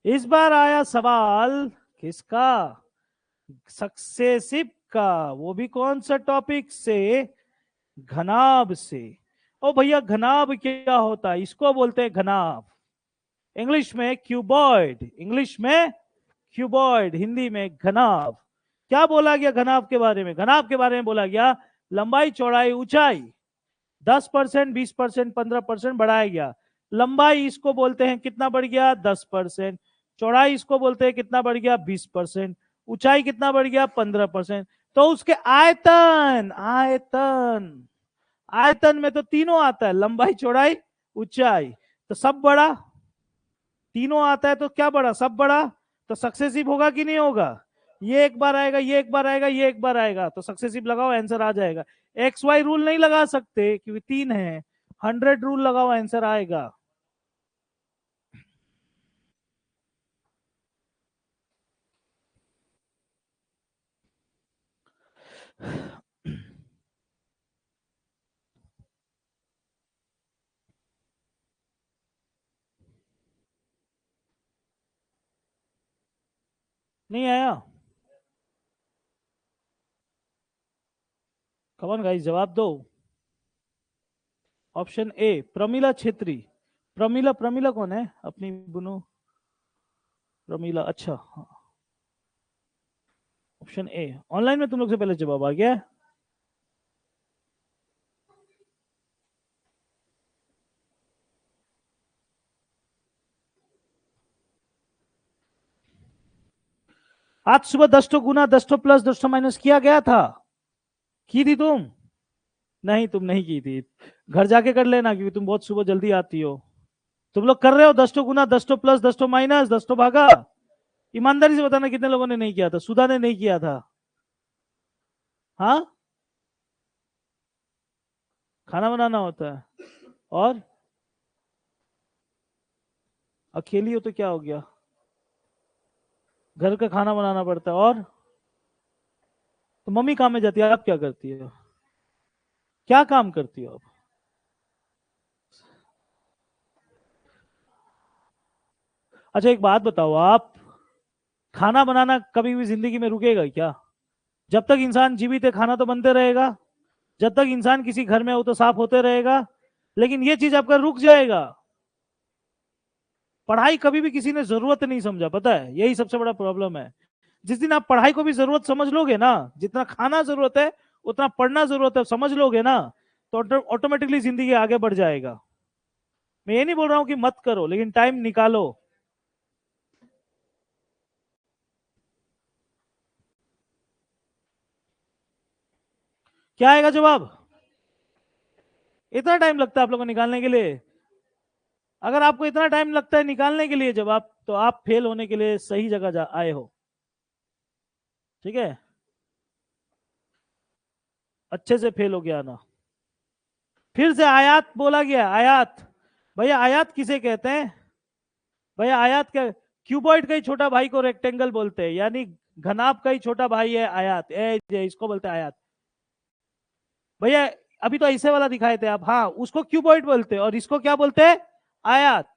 इस बार आया सवाल किसका? सक्सेसिव का, वो भी कौन सा टॉपिक से? घनाभ से। ओ भैया, घनाभ क्या होता है? इसको बोलते हैं घनाभ, इंग्लिश में क्यूबॉइड, इंग्लिश में क्यूबॉइड, हिंदी में घनाभ। क्या बोला गया घनाभ के बारे में? घनाभ के बारे में बोला गया लंबाई चौड़ाई ऊंचाई 10%, 20%, 15% बढ़ाया गया। लंबाई इसको बोलते हैं कितना बढ़ गया? 10%। चौड़ाई इसको बोलते हैं कितना बढ़ गया? 20%। ऊंचाई कितना बढ़ गया? 15%। तो उसके आयतन, आयतन, आयतन में तो तीनों आता है, लंबाई चौड़ाई ऊंचाई, तो सब बड़ा, तीनों आता है तो क्या बड़ा? सब बड़ा। तो सक्सेसिव होगा कि नहीं होगा? ये एक बार आएगा, ये एक बार आएगा, ये एक बार आएगा, तो सक्सेसिव लगाओ, आंसर आ जाएगा। एक्स वाई रूल नहीं लगा सकते क्योंकि 3 है, 100 रूल लगाओ, आंसर आएगा। नहीं आया? कौन गाइस, जवाब दो। Option A Pramila Chhetri. प्रमिला, प्रमिला कौन है? अपनी बुनो प्रमिला, अच्छा हाँ। ऑप्शन ए, ऑनलाइन में तुम लोग से पहले जवाब आ गया। आज सुबह 10 तो गुना, 10 तो प्लस, 10 तो माइनस किया गया था। की थी तुम? नहीं, तुम नहीं की थी। घर जाके कर लेना क्योंकि तुम बहुत सुबह जल्दी आती हो। तुम लोग कर रहे हो 10 तो गुना, 10 तो प्लस, 10 तो माइनस, 10 तो भागा। ईमानदारी से बताना कितने लोगों ने नहीं किया था? सुधा ने नहीं किया था? हाँ, खाना बनाना होता है। और अकेली हो तो क्या हो गया? घर का खाना बनाना पड़ता है। और तो मम्मी काम में जाती है, आप क्या करती हो? क्या काम करती हो आप? अच्छा एक बात बताओ, आप खाना बनाना कभी भी जिंदगी में रुकेगा क्या? जब तक इंसान जीवित है खाना तो बनते रहेगा, जब तक इंसान किसी घर में हो तो साफ होते रहेगा। लेकिन ये चीज आपका रुक जाएगा। पढ़ाई कभी भी किसी ने जरूरत नहीं समझा, पता है, यही सबसे बड़ा प्रॉब्लम है। जिस दिन आप पढ़ाई को भी जरूरत समझ लोगे ना, जितना खाना जरूरत है उतना पढ़ना जरूरत है, समझ लोगे ना, तो ऑटोमेटिकली जिंदगी आगे बढ़ जाएगा। मैं ये नहीं बोल रहा हूं कि मत करो, लेकिन टाइम निकालो। क्या आएगा जवाब? इतना टाइम लगता है आप लोगों को निकालने के लिए? अगर आपको इतना टाइम लगता है निकालने के लिए जवाब, तो आप फेल होने के लिए सही जगह आए हो। ठीक है, अच्छे से फेल हो गया ना। फिर से आयात बोला गया, आयात। भैया आयात किसे कहते हैं? भैया आयात क्या? क्यूबॉइड का ही छोटा भाई को रेक्टेंगल बोलते हैं, यानी घनाभ का ही छोटा भाई है आयात, इसको बोलते हैं आयात। भैया अभी तो ऐसे वाला दिखाए थे आप, हाँ, उसको क्यूबॉइड बोलते हैं और इसको क्या बोलते हैं? आयात।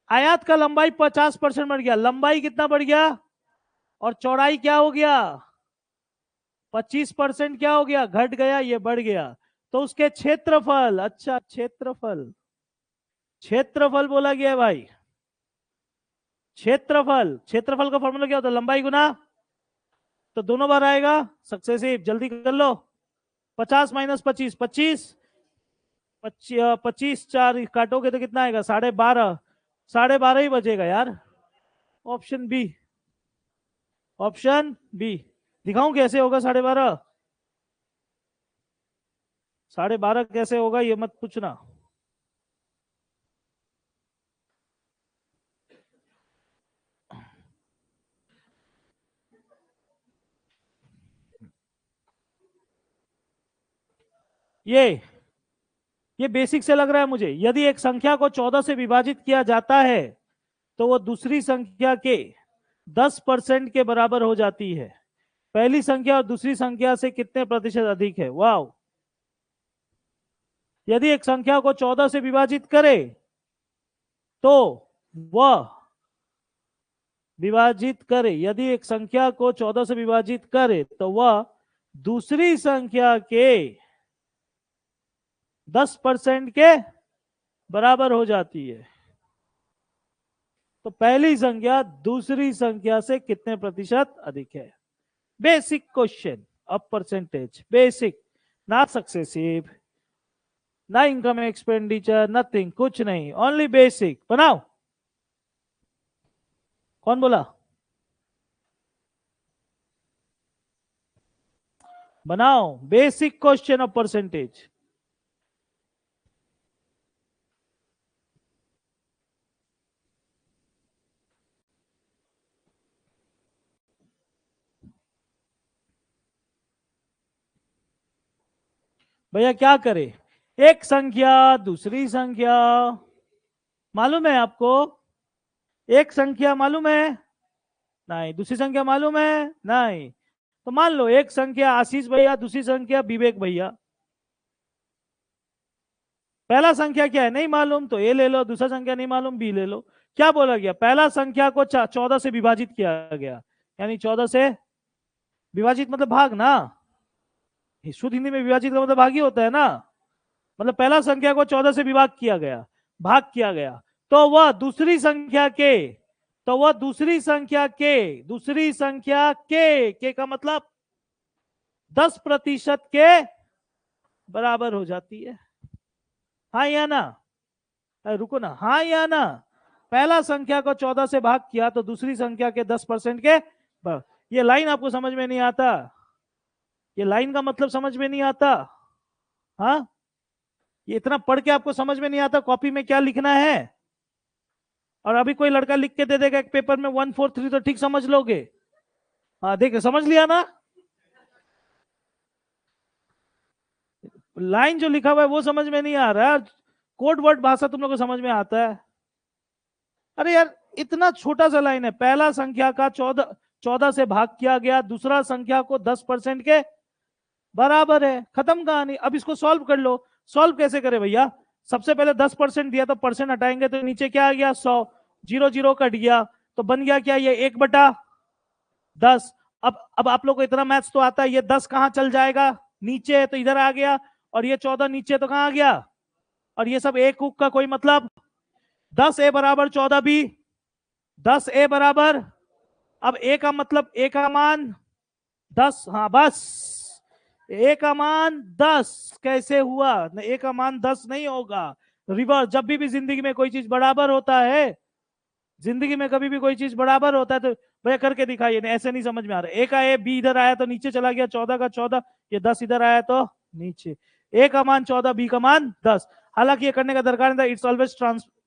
आयात का लंबाई 50% बढ़ गया, लंबाई कितना बढ़ गया? और चौड़ाई क्या हो गया? 25% क्या हो गया? घट गया, ये बढ़ गया। तो उसके क्षेत्रफल, अच्छा क्षेत्रफल, क्षेत्रफल बोला गया है भाई। क्षेत्रफल, क्षेत्रफल का फॉर्मूला क्या होता है? लंबाई गुना, तो दोनों बार आएगा सक्सेसिव, जल्दी कर लो। 50 - 25, 25, 25 4 काटोगे तो कितना आएगा? 12.5। 12:30 ही बजेगा यार। Option B, option B. दिखाऊं कैसे होगा 12:30? 12:30 कैसे होगा ये मत पूछना। ये बेसिक से लग रहा है मुझे। यदि एक संख्या को 14 से विभाजित किया जाता है तो वो दूसरी संख्या के 10% के बराबर हो जाती है। पहली संख्या और दूसरी संख्या से कितने प्रतिशत अधिक है? वाह। यदि एक संख्या को 14 से विभाजित करे तो वह विभाजित करे, यदि एक संख्या को 14 से विभाजित करे तो वह दूसरी संख्या के 10% के बराबर हो जाती है। तो पहली संख्या दूसरी संख्या से कितने प्रतिशत अधिक है? Basic question of percentage, basic, not successive, ना इनकम एक्सपेंडिचर, नथिंग, कुछ नहीं, ओनली बेसिक। बनाओ। कौन बोला? बनाओ, बेसिक क्वेश्चन ऑफ परसेंटेज। भैया क्या करे? एक संख्या दूसरी संख्या मालूम है आपको? एक संख्या मालूम है? नहीं। दूसरी संख्या मालूम है? नहीं। तो मान लो एक संख्या आशीष भैया, दूसरी संख्या विवेक भैया। पहला संख्या क्या है नहीं मालूम तो ए ले लो, दूसरा संख्या नहीं मालूम बी ले लो। क्या बोला गया? पहला संख्या को 14 से विभाजित किया गया, यानी 14 से विभाजित मतलब भाग ना। शुद्ध हिंदी में विभाजित का मतलब भाग ही होता है ना। मतलब पहला संख्या को 14 से विभाग किया गया, भाग किया गया, तो वह दूसरी संख्या के, तो वह दूसरी संख्या के, दूसरी संख्या के का मतलब 10% के बराबर हो जाती है। हाँ या ना? रुको ना, हाँ या ना? पहला संख्या को 14 से भाग किया तो दूसरी संख्या के 10% के ये लाइन आपको समझ में नहीं आता? ये लाइन का मतलब समझ में नहीं आता? हाँ, ये इतना पढ़ के आपको समझ में नहीं आता कॉपी में क्या लिखना है? और अभी कोई लड़का लिख के दे देगा एक पेपर में 143 तो ठीक समझ लोगे। हाँ देख, समझ लिया ना? लाइन जो लिखा हुआ है वो समझ में नहीं आ रहा है, कोड वर्ड भाषा तुम लोग को समझ में आता है? अरे यार, इतना छोटा सा लाइन है, पहला संख्या का 14 से भाग किया गया, दूसरा संख्या को 10% के बराबर है, खत्म कहानी। अब इसको सॉल्व कर लो। सॉल्व कैसे करे भैया? सबसे पहले 10% दिया तो परसेंट हटाएंगे तो नीचे क्या आ गया? 100, 0 0 कट गया तो बन गया क्या? ये 1/10। अब आप लोग को इतना मैथ्स तो आता है, ये 10 कहां चल जाएगा? नीचे है तो इधर आ गया, और ये 14 नीचे तो कहां आ गया? और ये सब एक का कोई मतलब? 10a बराबर 14b, 10a बराबर, अब a का मतलब a का मान 10, हाँ बस। a का मान 10 कैसे हुआ? a का मान 10 नहीं होगा। रिवर्स, जब भी जिंदगी में कोई चीज बराबर होता है, जिंदगी में कभी भी कोई चीज बराबर होता है तो भैया करके दिखाइए, नहीं ऐसे नहीं समझ में आ रहा है। ए का ए, बी इधर आया तो नीचे चला गया, 14 का 14, ये 10 इधर आया तो नीचे। ए का मान 14, बी का मान 10। हालांकि ये करने का दरकार नहीं था, इट्स ऑलवेज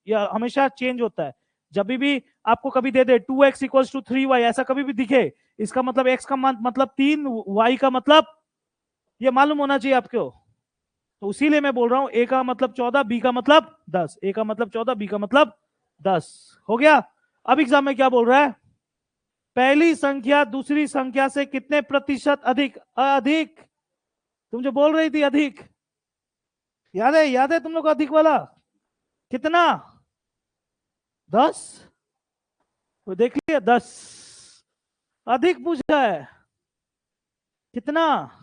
हमेशा चेंज होता है। जब भी आपको कभी दे दे 2x इक्वल्स टू 3y, ऐसा कभी भी दिखे, इसका मतलब x का मान मतलब 3, y का मतलब, ये मालूम होना चाहिए आपको। तो इसीलिए मैं बोल रहा हूं ए का मतलब 14, बी का मतलब 10, ए का मतलब 14, बी का मतलब 10। हो गया? अब एग्जाम में क्या बोल रहा है? पहली संख्या दूसरी संख्या से कितने प्रतिशत अधिक? अधिक। तुम जो बोल रही थी अधिक, याद है? याद है तुम लोग को अधिक वाला? कितना? 10। वो देख लिया, 10 अधिक पूछा है। कितना?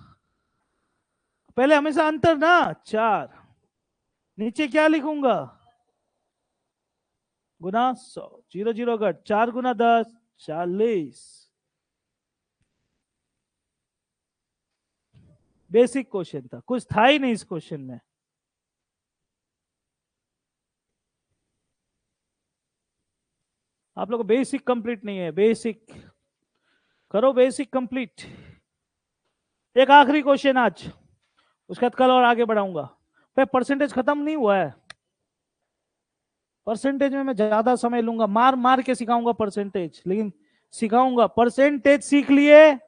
पहले हमेशा अंतर ना, 4। नीचे क्या लिखूंगा? गुना 100, 0 0 घट, 4 गुना 10, 40। बेसिक क्वेश्चन था, कुछ था ही नहीं इस क्वेश्चन में। आप लोग को बेसिक कंप्लीट नहीं है, बेसिक करो, बेसिक कंप्लीट। एक आखिरी क्वेश्चन आज, उसके बाद कल और आगे बढ़ाऊंगा। पे परसेंटेज खत्म नहीं हुआ है, परसेंटेज में मैं ज्यादा समय लूंगा, मार मार के सिखाऊंगा परसेंटेज, लेकिन सिखाऊंगा। परसेंटेज सीख लिए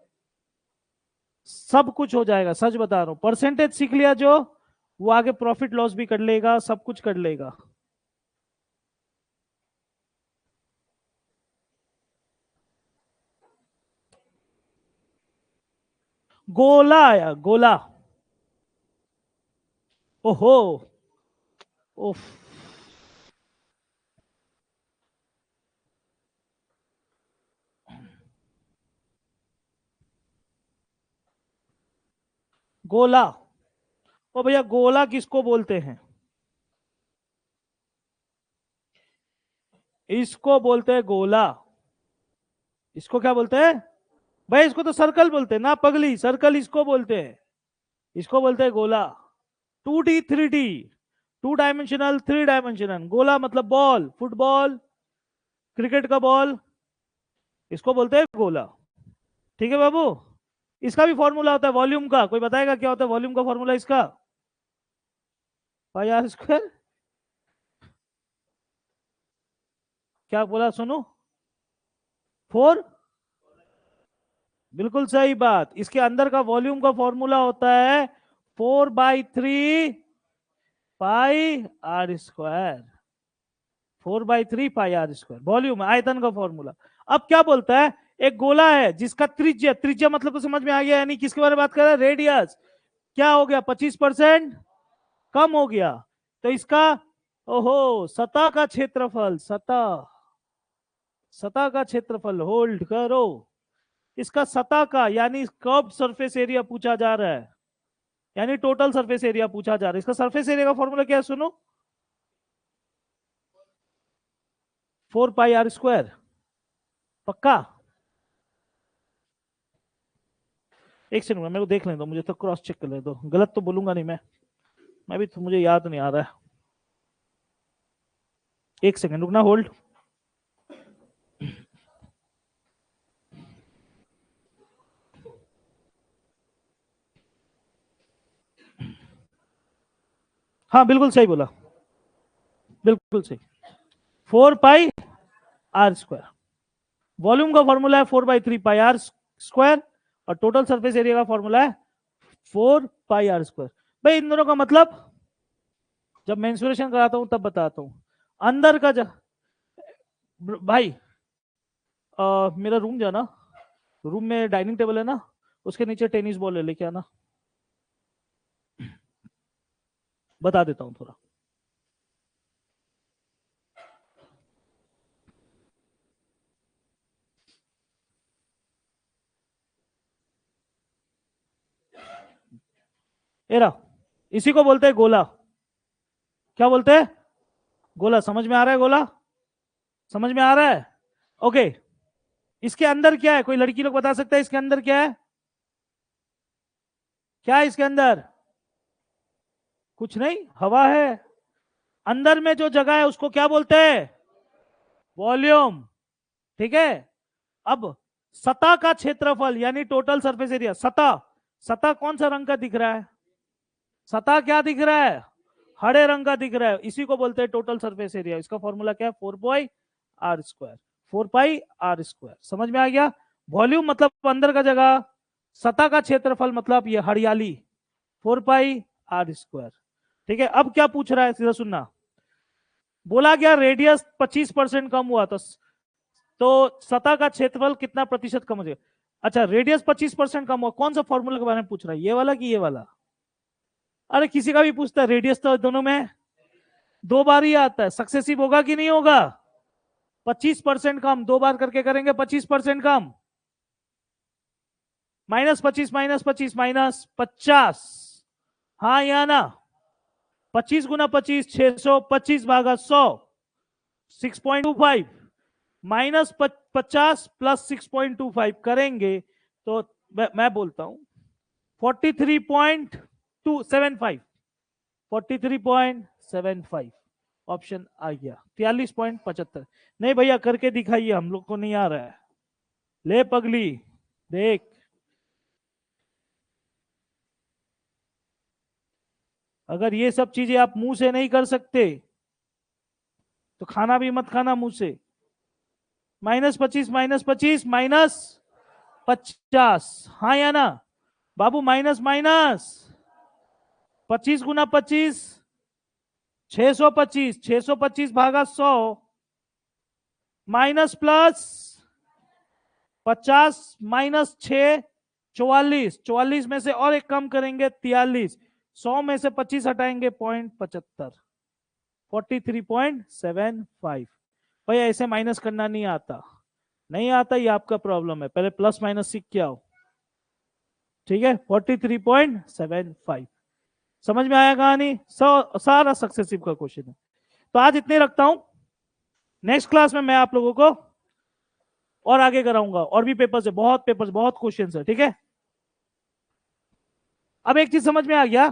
सब कुछ हो जाएगा, सच बता रहा हूं। परसेंटेज सीख लिया जो, वो आगे प्रॉफिट लॉस भी कर लेगा, सब कुछ कर लेगा। गोला आया, गोला। ओहो, उफ। गोला, ओ भैया गोला किसको बोलते हैं? इसको बोलते हैं गोला। इसको क्या बोलते हैं भाई? इसको तो सर्कल बोलते हैं ना पगली, सर्कल इसको बोलते हैं, इसको बोलते हैं गोला। 2D 3D, 2 dimensional 3 dimensional. गोला मतलब बॉल, फुटबॉल, क्रिकेट का बॉल, इसको बोलते हैं गोला। ठीक है बाबू। इसका भी फॉर्मूला होता है वॉल्यूम का, कोई बताएगा क्या होता है वॉल्यूम का फॉर्मूला इसका? पाई आर स्क्वायर। क्या बोला सुनो? 4, बिल्कुल सही बात। इसके अंदर का वॉल्यूम का फॉर्मूला होता है 4/3 pi r square. 4/3 pi r square volume, आयतन का फॉर्मूला। अब क्या बोलता है, एक गोला है जिसका त्रिज्या, त्रिज्या मतलब तो समझ में आ गया, यानी किसके बारे में बात कर रहा है? रेडियस। क्या हो गया? 25% कम हो गया। तो इसका, ओहो, सतह का क्षेत्रफल, सतह, सतह का क्षेत्रफल, होल्ड करो। इसका सतह का यानी कर्व्ड सरफेस एरिया पूछा जा रहा है, यानी टोटल सरफेस एरिया पूछा जा रहा है। इसका सरफेस एरिया का फॉर्मूला क्या है सुनो? 4 पाई आर स्क्वायर। पक्का? एक सेकंड, मेरे को देख लें दो, मुझे तो क्रॉस चेक कर ले दो, गलत तो बोलूंगा नहीं मैं भी तो, मुझे याद नहीं आ रहा है। एक सेकंड रुकना, होल्ड। हाँ बिल्कुल सही बोला, बिल्कुल सही। 4 पाई आर स्क्वायर। वॉल्यूम का फॉर्मूला है 4/3 पाई आर स्क्वायर, और टोटल सरफेस एरिया का फॉर्मूला है 4 पाई आर स्क्वायर। भाई इन दोनों का मतलब जब मेंसुरेशन कराता हूं तब बताता हूं। अंदर का भाई, मेरा रूम जाना, रूम में डाइनिंग टेबल है ना, उसके नीचे टेनिस बॉल है, लेके आना। बता देता हूं थोड़ा। एरा, इसी को बोलते हैं गोला। क्या बोलते हैं? गोला। समझ में आ रहा है गोला? समझ में आ रहा है? ओके। इसके अंदर क्या है, कोई लड़की लोग बता सकता है इसके अंदर क्या है? क्या है इसके अंदर? कुछ नहीं, हवा है। अंदर में जो जगह है उसको क्या बोलते हैं? वॉल्यूम। ठीक है। अब सतह का क्षेत्रफल यानी टोटल सरफेस एरिया, सतह, सतह कौन सा रंग का दिख रहा है? सतह क्या दिख रहा है? हरे रंग का दिख रहा है, इसी को बोलते हैं टोटल सरफेस एरिया। इसका फॉर्मूला क्या है? 4 pi r square. 4 pi r square, समझ में आ गया? वॉल्यूम मतलब अंदर का जगह, सतह का क्षेत्रफल मतलब ये हरियाली, 4 पाई आर स्क्वायर। ठीक है। अब क्या पूछ रहा है, सीधा सुनना। बोला गया रेडियस 25% कम हुआ तो सतह का क्षेत्रफल कितना प्रतिशत कम हो जाएगा? अच्छा, रेडियस 25% कम हुआ, कौन सा फॉर्मूला के बारे में पूछ रहा है? ये वाला कि ये वाला? अरे किसी का भी पूछता है, रेडियस तो दोनों में 2 बार ही आता है, सक्सेसिव होगा कि नहीं होगा? 25% कम, 2 बार करके करेंगे 25% कम। -25 -25 -50, हाँ या ना? 25 × 25 600, 25/100 6.25, -50 + 6.25 करेंगे तो मैं बोलता हूं 43.275, 43.75। ऑप्शन आ गया 43.75। नहीं भैया करके दिखाइए, हम लोग को नहीं आ रहा है। ले पगली देख, अगर ये सब चीजें आप मुंह से नहीं कर सकते तो खाना भी मत खाना मुंह से। -25 -25 -50, हाँ या ना बाबू? माइनस माइनस 25 × 25 625, 625 भागा 100 माइनस प्लस 50 -6 44, 44 में से और एक कम करेंगे 43, 100 में से 25 हटाएंगे 0.75, 43.75। भाई ऐसे माइनस करना नहीं आता, नहीं आता, ये आपका प्रॉब्लम है, पहले प्लस माइनस सीख के आओ। ठीक है 43.75। समझ में आया कहानी? सारा सक्सेसिव का क्वेश्चन है। तो आज इतने रखता हूं, नेक्स्ट क्लास में मैं आप लोगों को और आगे कराऊंगा, और भी पेपर्स है, बहुत पेपर्स, बहुत क्वेश्चंस है। ठीक है, अब एक चीज समझ में आ गया,